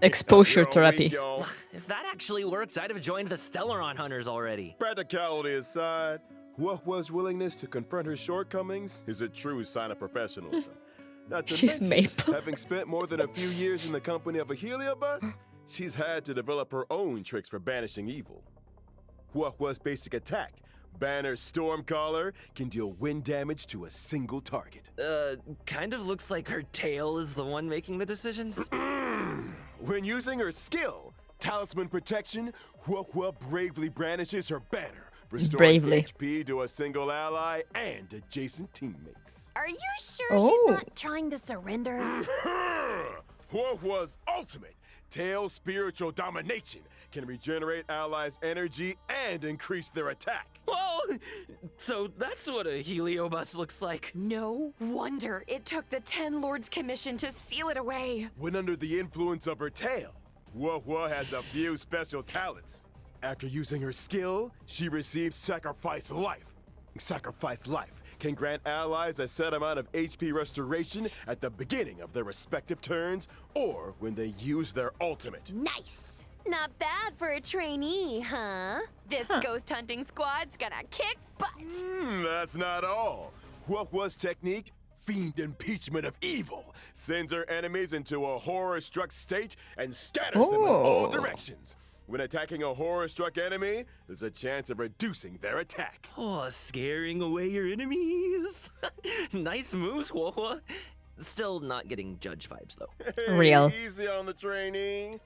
Exposure You're all therapy. weak, y'all. If that actually worked, I'd have joined the Stellaron Hunters already. Practicality aside, Huahua's willingness to confront her shortcomings is a true sign of professionalism. Not to She's mention, Maple. having spent more than a few years in the company of a heliobus, she's had to develop her own tricks for banishing evil. Huahua's basic attack, Banner Stormcaller, can deal wind damage to a single target. Kind of looks like her tail is the one making the decisions. When using her skill, Talisman Protection, Huahua bravely brandishes her banner, restoring Bravely. HP to a single ally and adjacent teammates. Are you sure Oh. she's not trying to surrender? Huahua's ultimate, Tail Spiritual Domination, can regenerate allies' energy and increase their attack. Whoa! So that's what a heliobus looks like. No wonder it took the 10 Lords Commission to seal it away. When under the influence of her tail, Huahua has a few special talents. After using her skill, she receives Sacrifice Life. Sacrifice Life can grant allies a set amount of HP restoration at the beginning of their respective turns or when they use their ultimate. Nice. Not bad for a trainee, huh? This ghost hunting squad's gonna kick butt. That's not all. Huahua's technique, Fiend Impeachment of Evil, sends her enemies into a horror-struck state and scatters them in all Oh. directions. When attacking a horror-struck enemy, there's a chance of reducing their attack. Oh, scaring away your enemies. Nice moves, Huohuo. Still not getting judge vibes, though. Hey, Real. Easy on the trainee.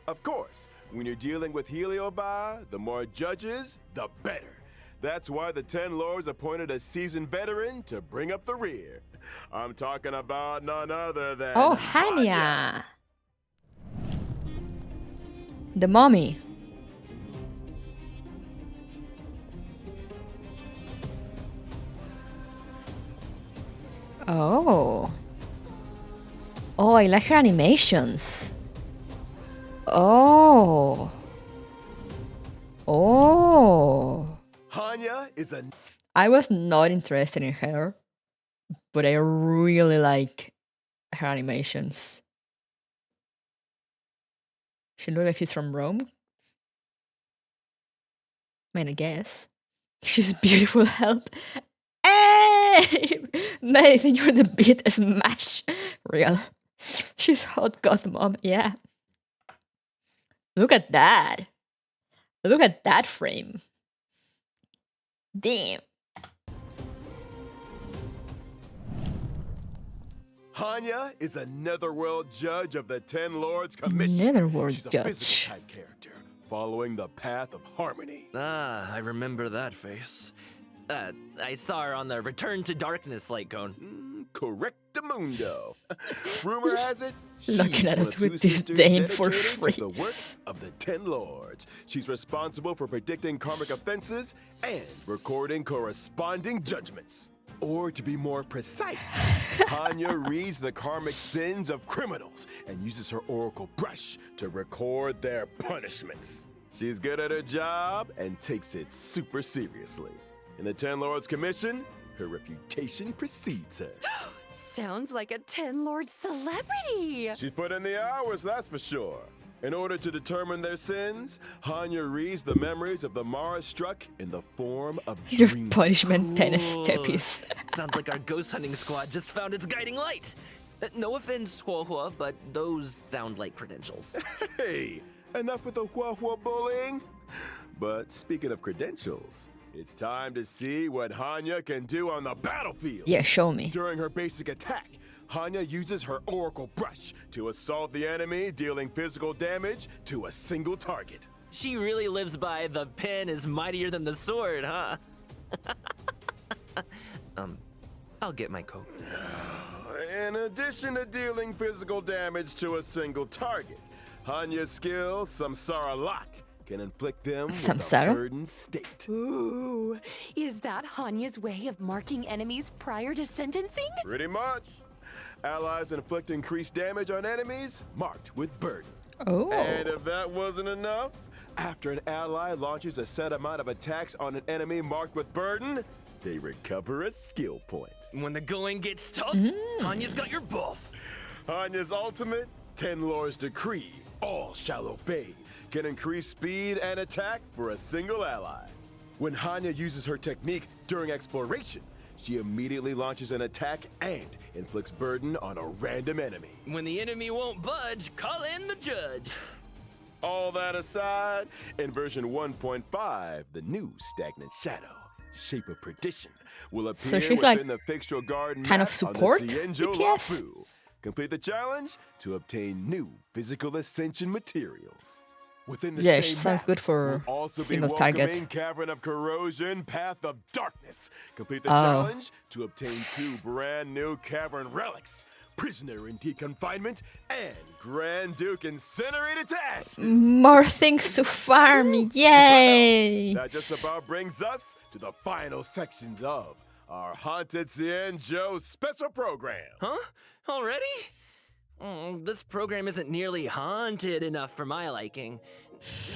Of course, when you're dealing with Heliobi, the more judges, the better. That's why the 10 Lords appointed a seasoned veteran to bring up the rear. I'm talking about none other than... Oh, Hanya. The mommy. Oh. Oh, I like her animations. Oh. Oh. Hanya is a... I was not interested in her, but I really like her animations. She looks like she's from Rome. I mean, I guess. She's beautiful health. Hey! Amazing, you're the beat smash. Real. She's hot goth mom, yeah. Look at that. Look at that frame. Damn. Hanya is a netherworld judge of the 10 Lords Commission. Netherworld She's a judge. physical type character, following the path of harmony. Ah, I remember that face. I saw her on the Return to Darkness light cone. Correctamundo. Rumor has it, she's Looking at one us of with two sisters disdain for dedicated free. to the work of the 10 Lords. She's responsible for predicting karmic offenses and recording corresponding judgments. Or to be more precise, Hanya reads the karmic sins of criminals and uses her oracle brush to record their punishments. She's good at her job and takes it super seriously. In the 10 Lords Commission, her reputation precedes her. Sounds like a 10 Lord celebrity. She's put in the hours, that's for sure. In order to determine their sins, Hanya reads the memories of the Mara struck in the form of Your dreams. punishment pen is Cool. steppies. Sounds like our ghost hunting squad just found its guiding light. No offense, Huohuo, but those sound like credentials. Hey, enough with the hua bullying. But speaking of credentials, it's time to see what Hanya can do on the battlefield. Yeah, show me. During her basic attack, Hanya uses her oracle brush to assault the enemy, dealing physical damage to a single target. She really lives by the pen is mightier than the sword, huh? I'll get my coat. In addition to dealing physical damage to a single target, Hanya's skill, Samsara Lot, can inflict them with Samsara? a burdened state. Ooh, is that Hanya's way of marking enemies prior to sentencing? Pretty much. Allies inflict increased damage on enemies marked with burden. Oh. And if that wasn't enough, after an ally launches a set amount of attacks on an enemy marked with burden, they recover a skill point. When the going gets tough, Hanya's got your buff. Hanya's ultimate, 10 Lords Decree, all shall obey, can increase speed and attack for a single ally. When Hanya uses her technique during exploration, she immediately launches an attack and inflicts burden on a random enemy. When the enemy won't budge, call in the judge. All that aside, in version 1.5, the new Stagnant Shadow, Shape of Perdition, will appear she's like within the Fixture Garden kind of map support on the Cienjo DPS? Lafu. Complete the challenge to obtain new physical ascension materials. Within the Yeah, same she sounds map, good for we'll also single be target. welcoming Cavern of Corrosion, Path of Darkness. Complete the Oh. challenge to obtain 2 brand new cavern relics. Prisoner in deep confinement and Grand Duke incinerated to ashes. More things to farm, yay! That just about brings us to the final sections of our Haunted Cienjo special program. Huh? Already? This program isn't nearly haunted enough for my liking.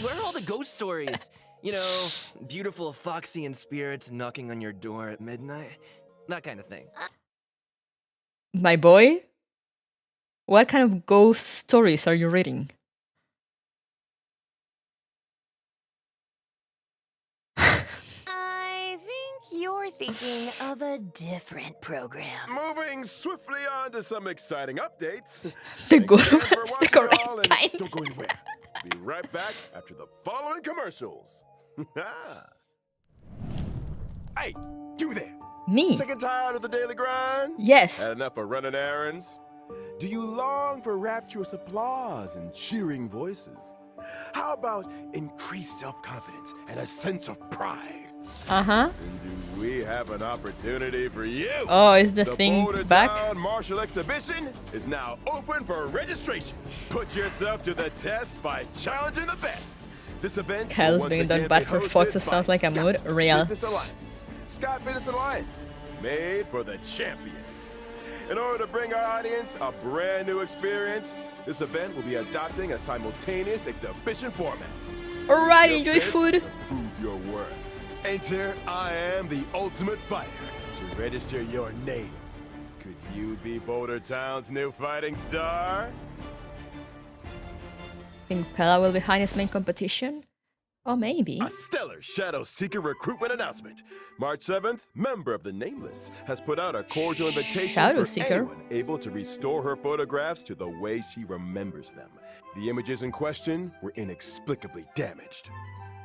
Where are all the ghost stories? You know, beautiful Foxian spirits knocking on your door at midnight. That kind of thing. My boy? What kind of ghost stories are you reading? I think you're thinking of a different program. Moving swiftly on to some exciting updates. The Thanks good again for ones, the watching, correct all, and kind. don't go anywhere. Be right back after the following commercials. Hey, you there. Me? Sick and tired of the daily grind? Yes. Had enough of running errands? Do you long for rapturous applause and cheering voices? How about increased self-confidence and a sense of pride? Uh-huh. And do we have an opportunity for you? Oh, is the The thing Boulder back? Town Martial Exhibition is now open for registration. Put yourself to the test by challenging the best. This event Kyle's will once being done again bad be for hosted photos by sounds like a Scott mood. Real. Business Alliance. Scott Business Alliance, made for the champions. In order to bring our audience a brand new experience, this event will be adopting a simultaneous exhibition format. Alright, Your enjoy best food. to prove your worth. Enter I am the ultimate fighter to register your name. Could you be Boulder Town's new fighting star? Think Pella will be Heine's main competition? Or maybe. A stellar Shadow Seeker recruitment announcement. March 7th, member of the Nameless has put out a cordial invitation Shadow for Seeker? anyone able to restore her photographs to the way she remembers them. The images in question were inexplicably damaged.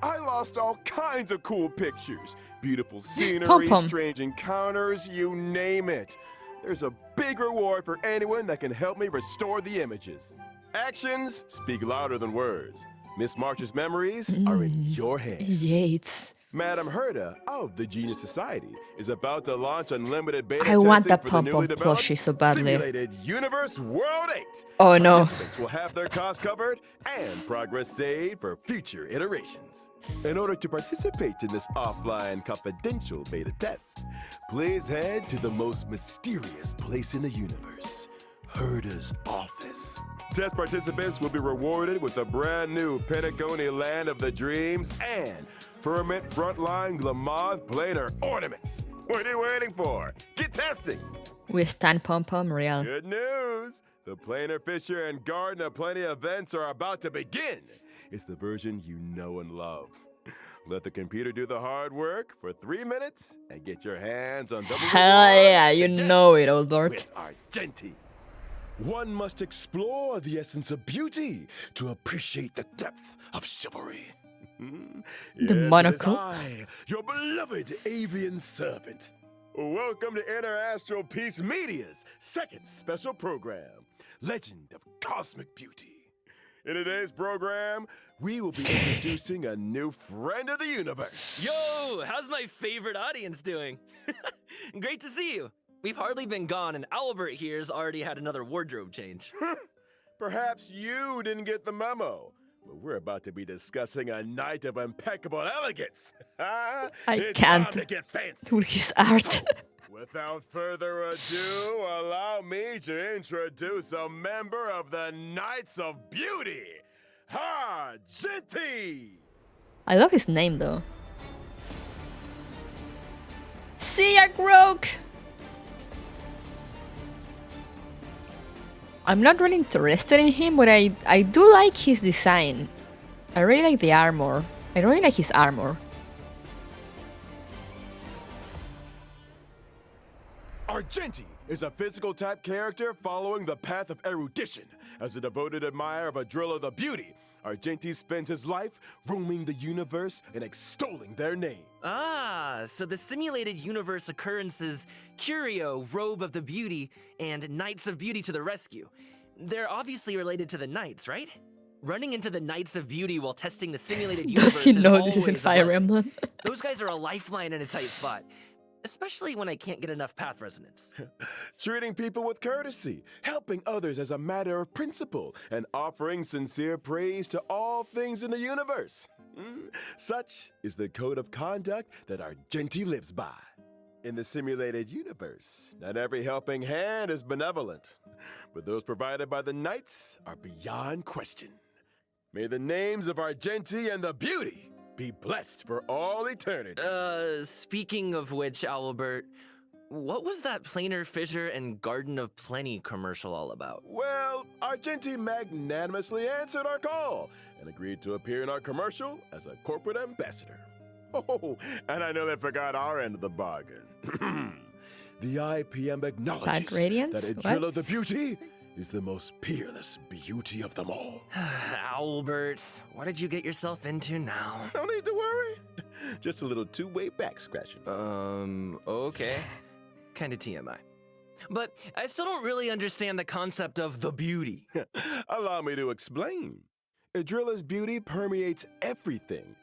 I lost all kinds of cool pictures. Beautiful scenery, Pom-pom. strange encounters, you name it. There's a big reward for anyone that can help me restore the images. Actions speak louder than words. Miss March's memories are in your hands. Yates. Madam Herda of the Genius Society is about to launch unlimited beta I want testing that for the newly pom-pom developed plushie so badly. Simulated Universe World 8. Oh, no. Participants will have their costs covered and progress saved for future iterations. In order to participate in this offline confidential beta test, please head to the most mysterious place in the universe, Herda's office. Test participants will be rewarded with a brand new Pentagony Land of the Dreams and Firmament Frontline Glamoth Planar Ornaments. What are you waiting for? Get testing! We stand pom-pom real. Good news! The Planar Fisher and Garden of Plenty events are about to begin. It's the version you know and love. Let the computer do the hard work for 3 minutes and get your hands on double Hell yeah, rewards you today know it, old lord. with Argenti. One must explore the essence of beauty to appreciate the depth of chivalry. The Yes, monocle. It is I, your beloved avian servant. Welcome to Interastral Peace Media's second special program, Legend of Cosmic Beauty. In today's program, we will be introducing a new friend of the universe. Yo, how's my favorite audience doing? Great to see you. We've hardly been gone, and Albert here's already had another wardrobe change. Perhaps you didn't get the memo, but we're about to be discussing a night of impeccable elegance. It's can't. time to get fancy. With his art. Without further ado, allow me to introduce a member of the Knights of Beauty, Argenti! I love his name though. See ya, Grok! I'm not really interested in him, but I do like his design. I really like the armor. I really like his armor. Argenti is a physical type character following the path of erudition. As a devoted admirer of a driller the beauty, Argenti spends his life roaming the universe and extolling their name. Ah, so the simulated universe occurrences Curio, Robe of the Beauty, and Knights of Beauty to the rescue. They're obviously related to the Knights, right? Running into the Knights of Beauty while testing the simulated universe Does he know is this is in always a Fire blessing. Emblem? Those guys are a lifeline in a tight spot. Especially when I can't get enough path resonance. Treating people with courtesy, helping others as a matter of principle, and offering sincere praise to all things in the universe. Such is the code of conduct that Argenti lives by. In the simulated universe, not every helping hand is benevolent, but those provided by the Knights are beyond question. May the names of Argenti and the Beauty be blessed for all eternity. Speaking of which, Albert, what was that Planar Fissure and Garden of Plenty commercial all about? Well, Argenti magnanimously answered our call and agreed to appear in our commercial as a corporate ambassador. Oh, and I nearly forgot our end of the bargain. The IPM acknowledges Radiance? that a What? driller the beauty is the most peerless beauty of them all. Albert, what did you get yourself into now? No need to worry. Just a little two-way back scratching. Okay. Kinda TMI. But I still don't really understand the concept of the beauty. Allow me to explain. Adrilla's beauty permeates everything.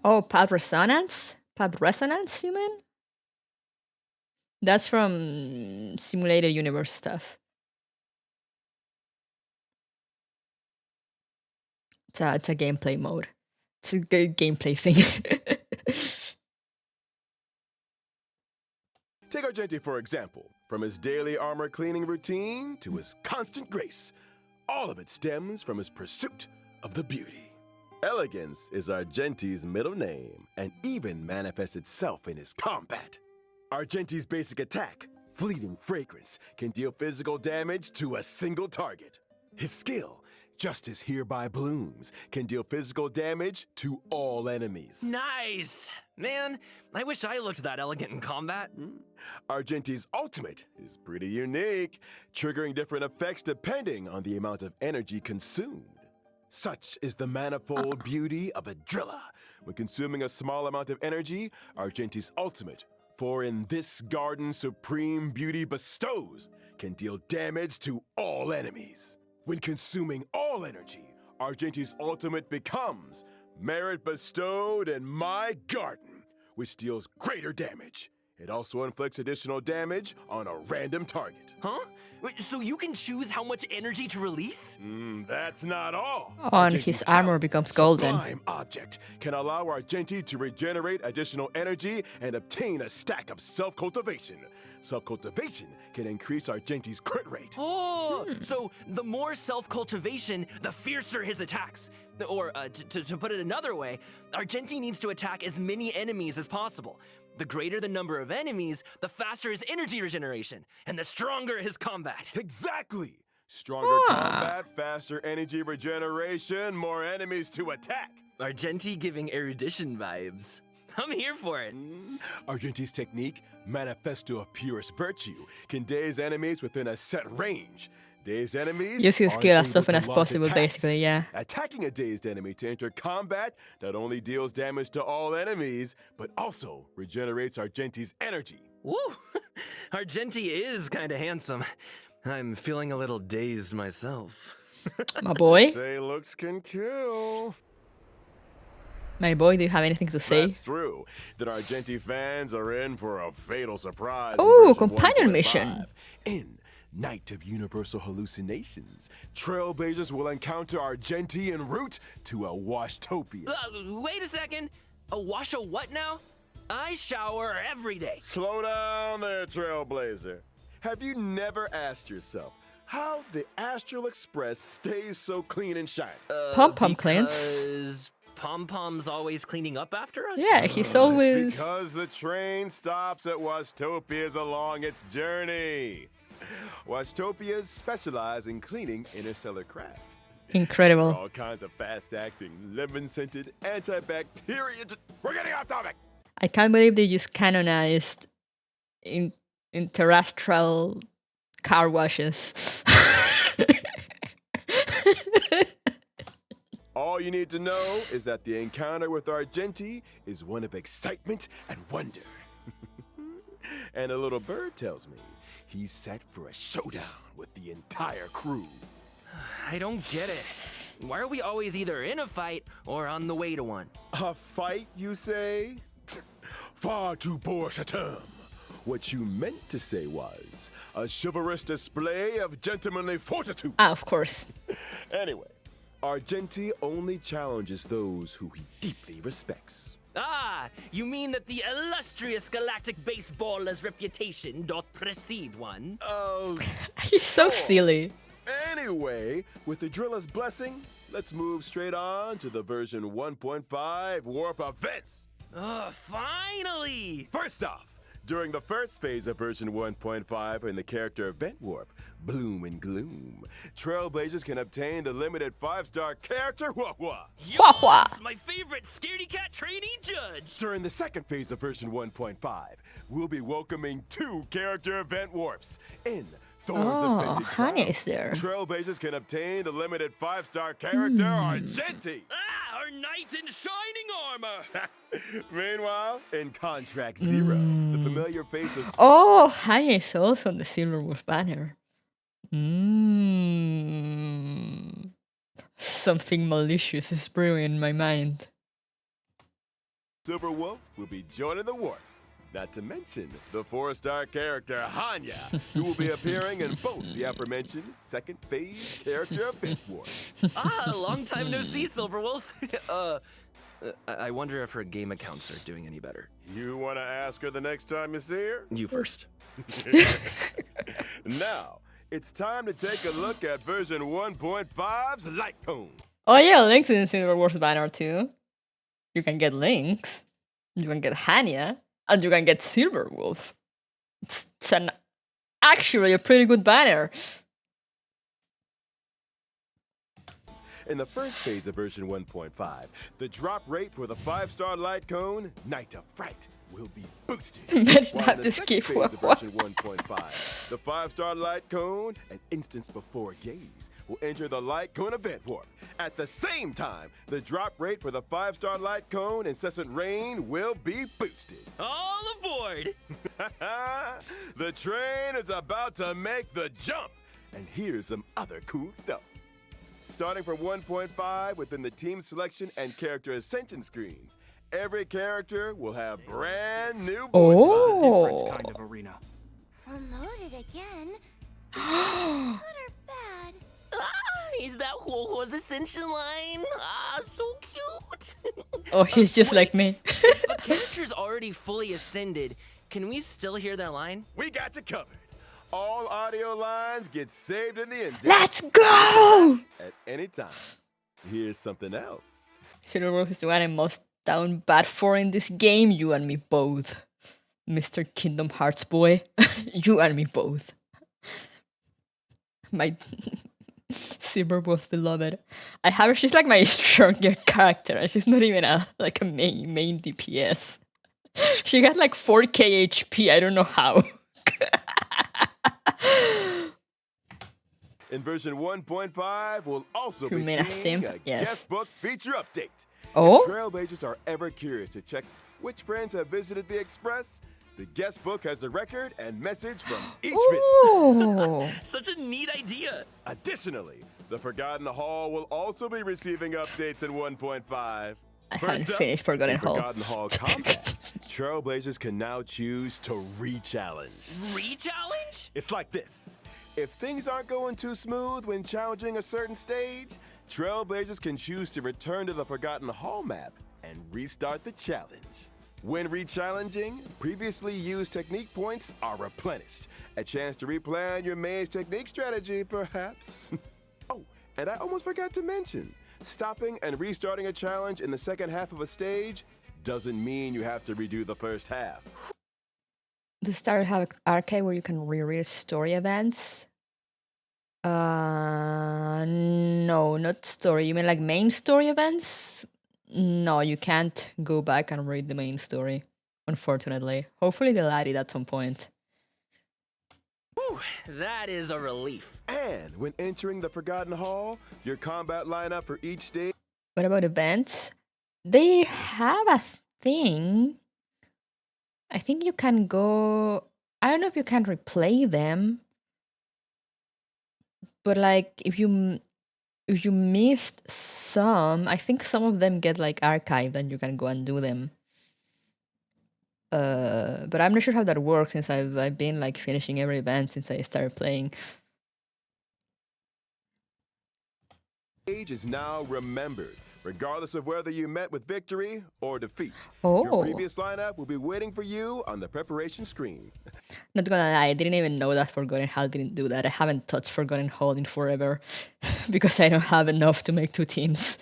Oh, pad resonance? Pad resonance, you mean? That's from simulated universe stuff. It's a gameplay mode. It's a good gameplay thing. Take Argenti for example. From his daily armor cleaning routine to his constant grace, all of it stems from his pursuit of the beauty. Elegance is Argenti's middle name and even manifests itself in his combat. Argenti's basic attack, Fleeting Fragrance, can deal physical damage to a single target. His skill, Justice Hereby Blooms, can deal physical damage to all enemies. Nice! Man, I wish I looked that elegant in combat. Argenti's ultimate is pretty unique, triggering different effects depending on the amount of energy consumed. Such is the manifold beauty of Adrilla. When consuming a small amount of energy, Argenti's ultimate, for in this garden supreme beauty bestows, can deal damage to all enemies. When consuming all energy, Argenti's ultimate becomes Merit Bestowed in My Garden, which deals greater damage. It also inflicts additional damage on a random target. Huh? Wait, so you can choose how much energy to release? That's not all. And Argenti's his armor talent, becomes golden. Sublime Object can allow Argenti to regenerate additional energy and obtain a stack of self-cultivation. Self-cultivation can increase Argenti's crit rate. Oh, so the more self-cultivation, the fiercer his attacks. Or, to put it another way, Argenti needs to attack as many enemies as possible. The greater the number of enemies, the faster his energy regeneration, and the stronger his combat. Exactly! Stronger combat, faster energy regeneration, more enemies to attack. Argenti giving erudition vibes. I'm here for it. Argenti's technique, Manifesto of Purest Virtue, can daze enemies within a set range. Dazed enemies Use his aren't skill as able often to as launch possible, attacks. basically, yeah. Attacking a dazed enemy to enter combat not only deals damage to all enemies, but also regenerates Argenti's energy. Woo! Argenti is kinda handsome. I'm feeling a little dazed myself. My boy? Say looks can kill. My boy, do you have anything to say? That's true. That Argenti fans are in for a fatal surprise. Ooh, in version companion 1.5. mission. In Night of Universal Hallucinations, Trailblazers will encounter Argenti en route to a Washtopia. Wait a second. A wash a what now? I shower every day. Slow down there, Trailblazer. Have you never asked yourself how the Astral Express stays so clean and shiny? Pom-pom cleans. Because Pom-Pom's always cleaning up after us? Yeah, he's It's always... because the train stops at Washtopias along its journey. Washtopias specialize in cleaning interstellar craft. Incredible. All kinds of fast-acting, lemon-scented, antibacterial... We're getting off topic! I can't believe they just canonized in terrestrial car washes. All you need to know is that the encounter with Argenti is one of excitement and wonder. And a little bird tells me he's set for a showdown with the entire crew. I don't get it. Why are we always either in a fight or on the way to one? A fight, you say? Far too bourge a term. What you meant to say was a chivalrous display of gentlemanly fortitude. Ah, of course. Anyway, Argenti only challenges those who he deeply respects. Ah, you mean that the illustrious galactic baseballer's reputation doth precede one? Oh, He's so silly. Anyway, with the Drilla's blessing, let's move straight on to the version 1.5 warp events. Finally! First off, during the first phase of version 1.5 in the character event warp, Bloom and Gloom, Trailblazers can obtain the limited 5-star character Wah-Wah. Wah-Wah. Yes, my favorite scaredy cat trainee judge! During the second phase of version 1.5, we'll be welcoming 2 character event warps in Thorns of Oh, Scented Hanya Cloud. is there. Trailblazers can obtain the limited 5-star character Argenti. Ah, our knight in shining armor! Meanwhile, in Contract Zero, the familiar face of Oh, Hanya is also on the Silver Wolf banner. Something malicious is brewing in my mind. Silver Wolf will be joining the war. Not to mention the 4-star character Hanya, who will be appearing in both the aforementioned second phase character event wars. Ah, long time no see, Silverwolf. I wonder if her game accounts are doing any better. You want to ask her the next time you see her? You first. Now, it's time to take a look at version 1.5's Light Cone. Oh yeah, Link's in the Silver Wolf banner too. You can get Lynx, you can get Hanya, and you can get Silver Wolf. It's actually a pretty good banner. In the first phase of version 1.5, the drop rate for the 5-star Light Cone, Night of Fright, will be boosted. Better While have in to the second skip phase of version 1.5, the 5-star Light Cone, an instance before gaze, will enter the Light Cone event warp. At the same time, the drop rate for the 5-star Light Cone, Incessant Rain, will be boosted. All aboard! The train is about to make the jump. And here's some other cool stuff. Starting from 1.5 within the team selection and character ascension screens, every character will have brand new voices. Oh, Kind of arena. Promoted again? Is that good or bad? Ah, is that Huohuo's ascension line? Ah, so cute! oh, he's just like me. The character's already fully ascended. Can we still hear their line? We got you covered. All audio lines get saved in the index Let's go! at any time. Here's something else. Silver Wolf is the one I'm most down bad for in this game. You and me both. Mr. Kingdom Hearts boy. You and me both. My Silver Wolf beloved. I have her, she's like my stronger character, and she's not even a main DPS. She got like 4k HP, I don't know how. In version 1.5, we'll also You be mean a seeing simp? a Yes. guest book feature update. Oh? If Trailblazers are ever curious to check which friends have visited the Express, the guest book has a record and message from each visit. Ooh. Such a neat idea! Additionally, the Forgotten Hall will also be receiving updates in 1.5. I First haven't up, finished Forgotten in Hall. Forgotten Hall Combat, Trailblazers can now choose to re-challenge. Re-challenge? It's like this. If things aren't going too smooth when challenging a certain stage, Trailblazers can choose to return to the Forgotten Hall map and restart the challenge. When re-challenging, previously used technique points are replenished. A chance to replan your maze technique strategy, perhaps. Oh, and I almost forgot to mention, stopping and restarting a challenge in the second half of a stage doesn't mean you have to redo the first half. The Star have archive where you can reread story events. No, not story. You mean like main story events? No, you can't go back and read the main story, unfortunately. Hopefully they'll add it at some point. Whew, that is a relief. And when entering the Forgotten Hall, your combat lineup for each stage What about events? They have a thing. I think you can go. I don't know if you can replay them, but like if you missed some, I think some of them get like archived and you can go and do them. But I'm not sure how that works since I've been like finishing every event since I started playing. is now remembered, regardless of whether you met with victory or defeat. Oh. Your previous lineup will be waiting for you on the preparation screen. Not gonna lie, I didn't even know that Forgotten Hall didn't do that. I haven't touched Forgotten Hall in forever because I don't have enough to make 2 teams.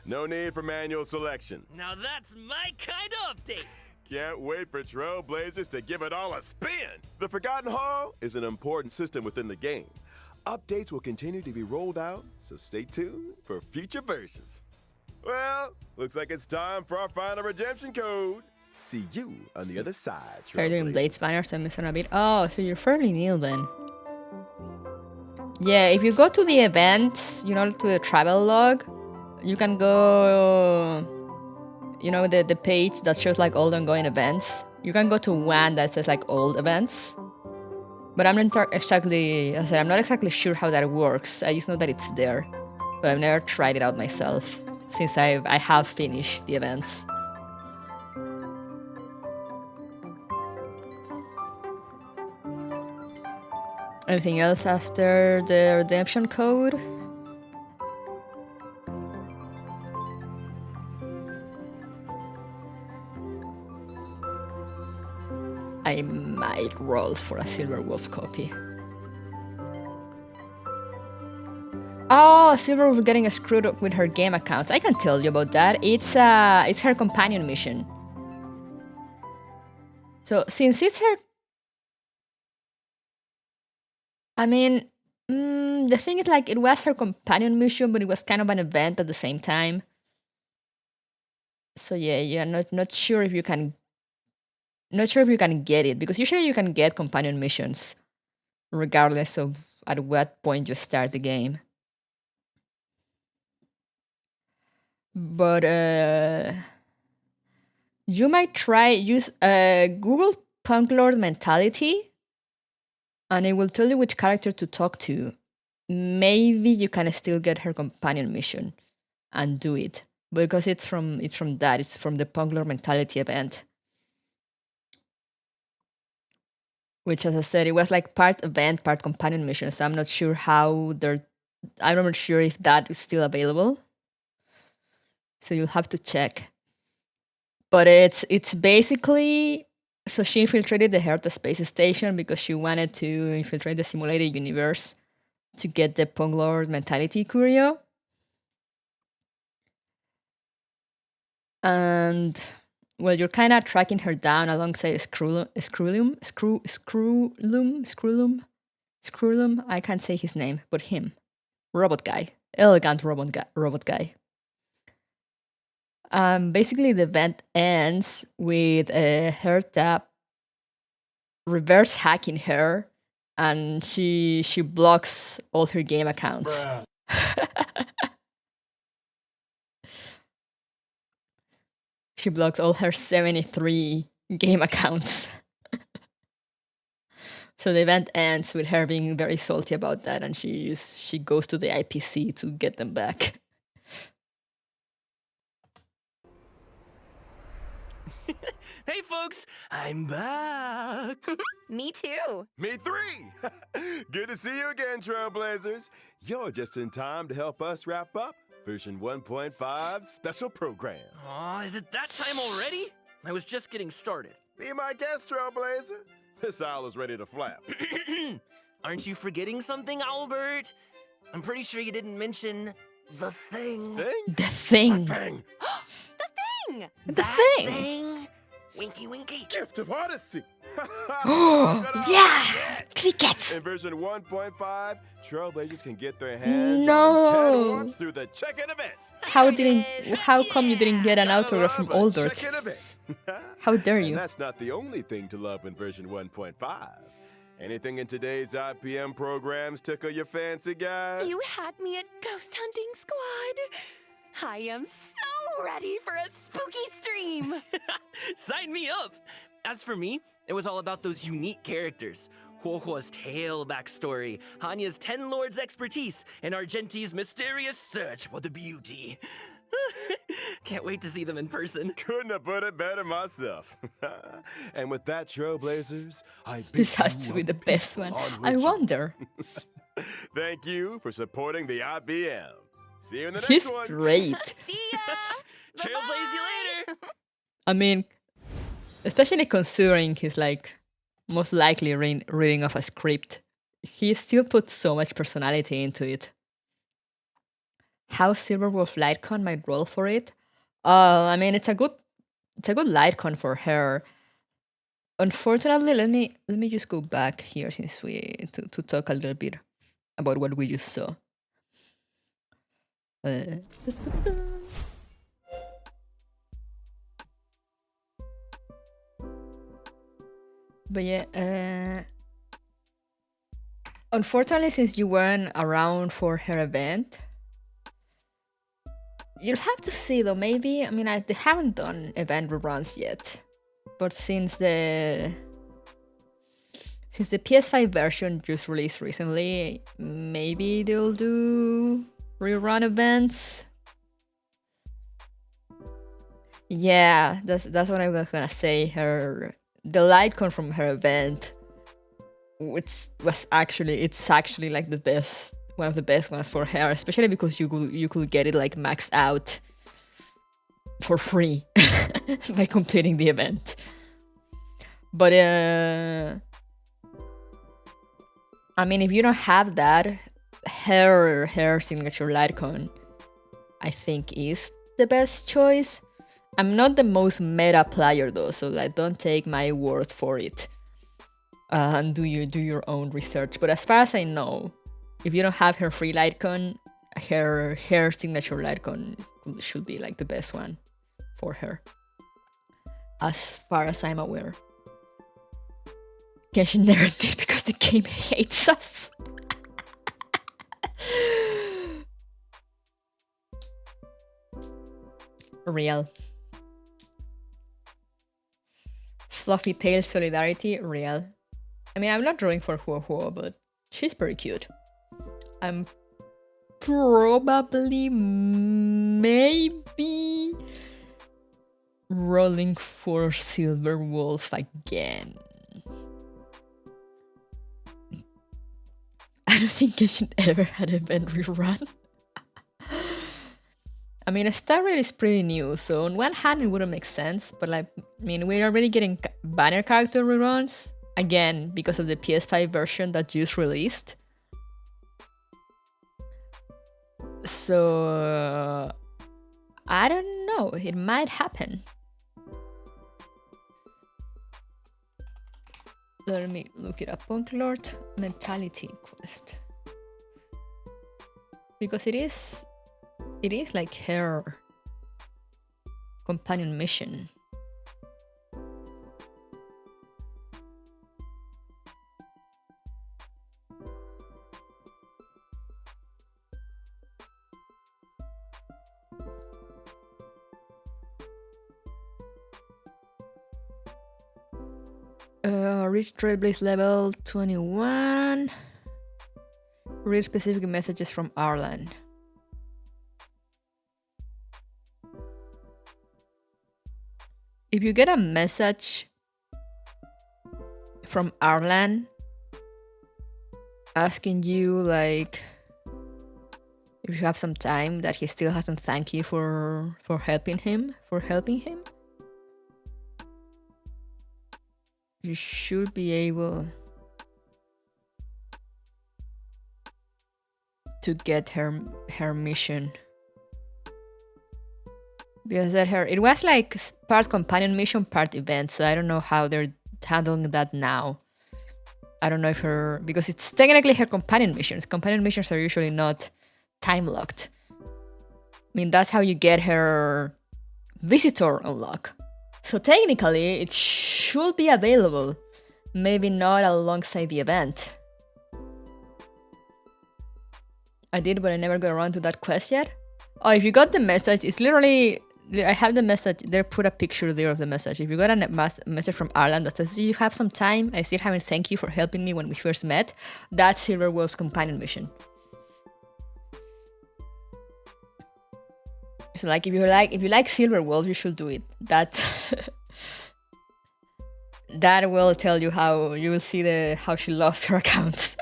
No need for manual selection. Now that's my kind of update! Can't wait for Trailblazers to give it all a spin. The Forgotten Hall is an important system within the game. Updates will continue to be rolled out, so stay tuned for future versions. Well, looks like it's time for our final redemption code. See you on the other side, Started doing Blades Trailblazers. banner, so I'm missing a bit. Oh, so you're fairly new then. Yeah, if you go to the events, you know, to the travel log, you can go, you know, the page that shows like all the ongoing events. You can go to one that says like old events. But I'm not exactly, I said, I'm not exactly sure how that works. I just know that it's there. But I've never tried it out myself since I have finished the events. Anything else after the redemption code? I might roll for a Silver Wolf copy. Oh, Silver Wolf getting screwed up with her game accounts. I can tell you about that. It's her companion mission. So since it's her, I mean, the thing is like it was her companion mission, but it was kind of an event at the same time. So yeah, you're not sure if you can, not sure if you can get it because usually you can get companion missions, regardless of at what point you start the game. But you might try use Google Punk Lord Mentality, and it will tell you which character to talk to. Maybe you can still get her companion mission and do it because it's from the Punk Lord Mentality event. Which, as I said, it was like part event, part companion mission. So I'm not sure how I'm not sure if that is still available. So you'll have to check. But it's basically, so she infiltrated the Herta space station because she wanted to infiltrate the simulated universe to get the Punk Lord Mentality curio. And well, you're kind of tracking her down alongside Screwlum. I can't say his name, but him. Robot guy. Elegant robot guy. Basically, the event ends with Herta reverse hacking her, and she blocks all her game accounts. She blocks all her 73 game accounts. So the event ends with her being very salty about that, and she goes to the IPC to get them back. Hey folks, I'm back. Me too. Me three! Good to see you again, Trailblazers. You're just in time to help us wrap up version 1.5 special program. Aw, is it that time already? I was just getting started. Be my guest, Trailblazer. This owl is ready to flap. Aren't you forgetting something, Albert? I'm pretty sure you didn't mention the thing. Thing? The thing. Thing! Thing. The That thing. thing? Winky winky. Gift of Odyssey! Yeah! Click it! In version 1.5, Trailblazers can get their hands No. on 10 warps through the check-in event. How come you didn't get an Gotta autograph from love a Aldert? check-in event. How dare you? And that's not the only thing to love in version 1.5. Anything in today's IPM programs tickle your fancy, guys? You had me at Ghost Hunting Squad. I am so ready for a spooky stream. Sign me up! As for me, it was all about those unique characters. Huohuo's tale backstory, Hanya's 10 Lords' expertise, and Argenti's mysterious search for the beauty. Can't wait to see them in person. Couldn't have put it better myself. And with that, Trailblazers, I bid This has to you be a the best one. peaceful I onward wonder. journey. Thank you for supporting the IBM. See you in the next He's one. great. See ya. Trailblaze you later! I mean, especially considering he's like most likely reading off a script, he still puts so much personality into it. How Silverwolf Lightcon might roll for it? I mean, it's a good Lightcon for her. Unfortunately, let me just go back here since we to talk a little bit about what we just saw. But yeah, unfortunately, since you weren't around for her event, you'll have to see though. Maybe they haven't done event reruns yet, but since the PS5 version just released recently, maybe they'll do rerun events. Yeah, that's what I was gonna say. The Lightcon from her event, which was it's actually like one of the best ones for her, especially because you could get it like maxed out for free by completing the event. But if you don't have that, her signature Lightcon, I think is the best choice. I'm not the most meta player though, so like don't take my word for it. And do your own research. But as far as I know, if you don't have her free Lightcon, her signature Lightcon should be like the best one for her, as far as I'm aware. Genshin never did because the game hates us. Real. Fluffy tail solidarity, real. I'm not drawing for Huo, but she's pretty cute. I'm probably maybe rolling for Silver Wolf again. I don't think I should ever had an event rerun. Star Rail is pretty new, so on one hand it wouldn't make sense, but we're already getting banner character reruns, again, because of the PS5 version that just released. So, I don't know, it might happen. Let me look it up. Punk Lord Mentality Quest. Because it is like her companion mission. Reach Trailblaze level 21. Read specific messages from Arlan. If you get a message from Arlan asking you like if you have some time that he still hasn't thanked you for helping him, you should be able to get her mission. Because it was like part companion mission, part event, so I don't know how they're handling that now. I don't know if because it's technically her companion missions. Companion missions are usually not time locked. That's how you get her visitor unlock. So technically, it should be available. Maybe not alongside the event. I did, but I never got around to that quest yet. Oh, if you got the message, it's literally... I have the message, they put a picture there of the message. If you got a message from Arlan that says, you have some time, I still haven't thanked you for helping me when we first met, that's Silver Wolf's companion mission. So if you like Silver Wolf, you should do it. That will tell you how you will see how she lost her accounts.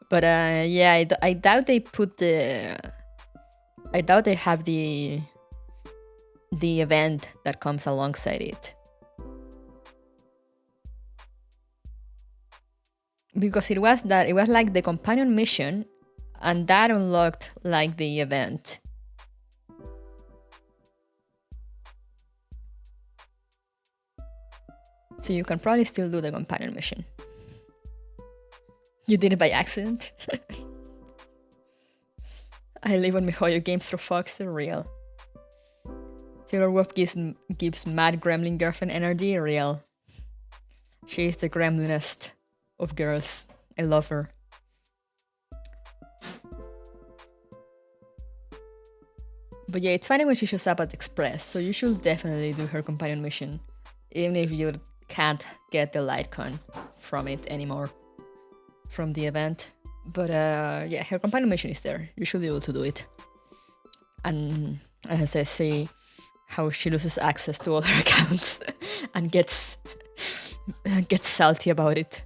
But yeah, I doubt they put I doubt they have the event that comes alongside it. Because it was like the companion mission, and that unlocked like the event. So you can probably still do the companion mission. You did it by accident. I live on MiHoYo games through Fox, real. Silverwolf gives mad gremlin girlfriend energy. Real. She is the gremlinest of girls. I love her. But yeah, it's funny when she shows up at Express, so you should definitely do her companion mission, even if you can't get the Lightcon from it anymore, from the event. But yeah, her companion mission is there. You should be able to do it. And as I see how she loses access to all her accounts and gets salty about it.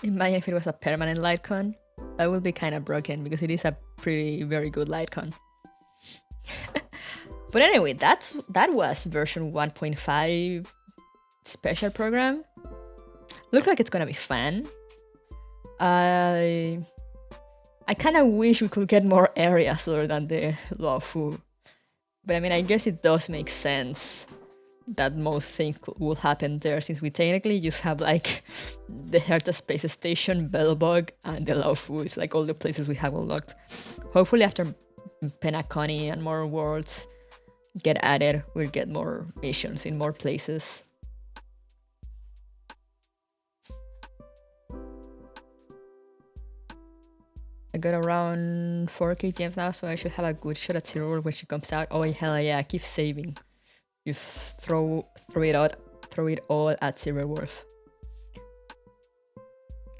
Imagine if it was a permanent Lightcon. That would be kind of broken because it is a very good Lightcon. But anyway, that was version 1.5 special program. Looks like it's gonna be fun. I kind of wish we could get more areas other than the Lawfu. But I mean, I guess it does make sense that most things will happen there, since we technically just have like the Herta Space Station, Bellbug, and the Lawfu. It's like all the places we have unlocked. Hopefully after Penacony and more worlds get added, we'll get more missions in more places. I got around 4k gems now, so I should have a good shot at Silver when she comes out. Oh hell yeah, keep saving. You throw it all at Silverwolf.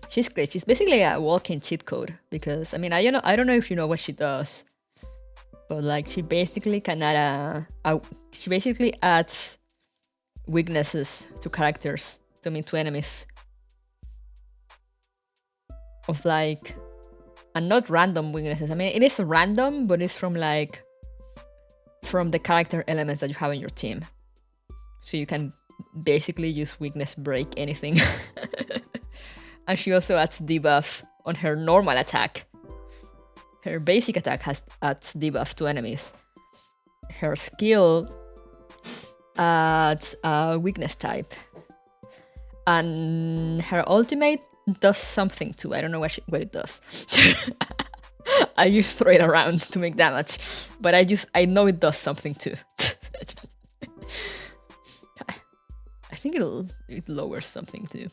She's great. She's basically a walking cheat code, because I mean, I don't know if you know what she does, but like she basically she basically adds weaknesses to characters, to enemies, of like, and not random weaknesses. I mean, it is random, but it's from the character elements that you have in your team. So you can basically use weakness break anything. And she also adds debuff on her normal attack. Her basic attack adds debuff to enemies. Her skill adds a weakness type. And her ultimate does something too. I don't know what it does. I just throw it around to make damage, but I know it does something too. I think it lowers something too.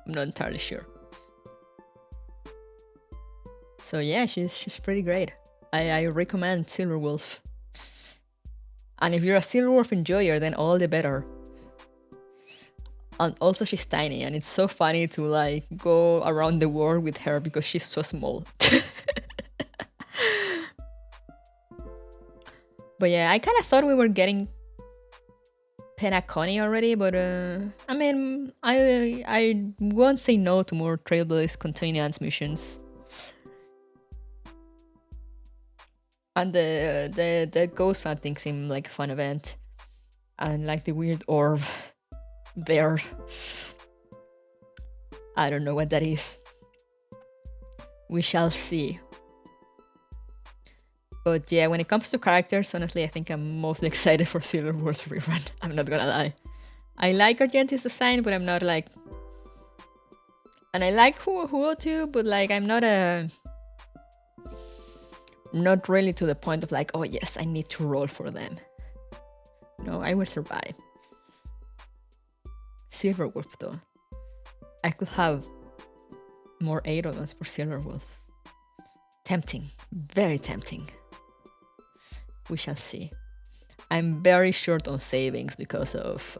I'm not entirely sure. So yeah, she's pretty great. I recommend Silverwolf. And if you're a Silverwolf enjoyer, then all the better. And also she's tiny, and it's so funny to like go around the world with her because she's so small. But yeah, I kind of thought we were getting Penacony already, but I mean, I won't say no to more Trailblaze Continuance missions. And the ghost hunting seemed like a fun event, and like the weird orb there. I don't know what that is. We shall see. But yeah, when it comes to characters, honestly, I think I'm mostly excited for Silverwolf's rerun. I'm not gonna lie. I like Argenti's design, but I'm not like... And I like Huo too, but like I'm not not really to the point of like, oh yes, I need to roll for them. No, I will survive. Silverwolf though. I could have more Eidolons for Silverwolf. Tempting. Very tempting. We shall see. I'm very short on savings because of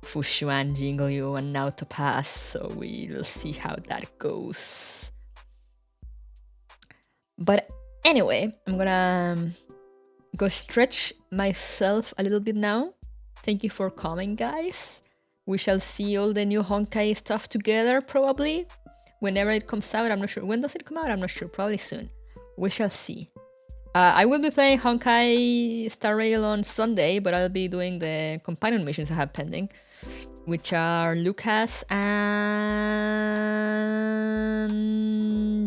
Fushuan, Jingleyu, and now Topaz, so we will see how that goes. But anyway, I'm gonna go stretch myself a little bit now. Thank you for coming, guys. We shall see all the new Honkai stuff together, probably. Whenever it comes out, I'm not sure. When does it come out? I'm not sure. Probably soon. We shall see. I will be playing Honkai Star Rail on Sunday, but I'll be doing the companion missions I have pending, which are Lucas and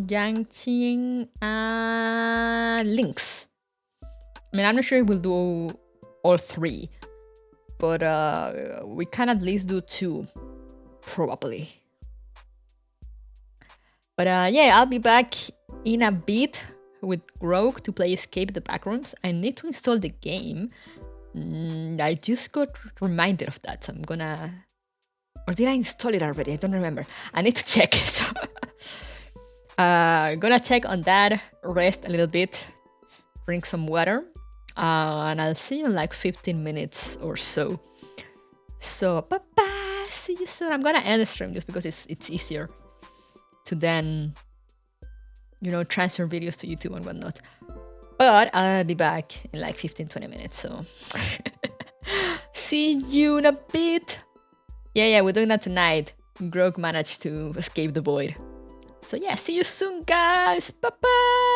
Yangqing and Lynx. I mean, I'm not sure if we'll do all three, but we can at least do two, probably. But yeah, I'll be back in a bit. with Rogue to play Escape the Backrooms. I need to install the game. I just got reminded of that, so I'm gonna... Or did I install it already? I don't remember. I need to check. So gonna check on that, rest a little bit, drink some water, and I'll see you in like 15 minutes or so. So bye-bye, see you soon. I'm gonna end the stream just because it's easier to then, you know, transfer videos to YouTube and whatnot. But I'll be back in like 15-20 minutes, so see you in a bit. Yeah, we're doing that tonight. Grog managed to escape the void. So yeah, see you soon, guys. Bye-bye.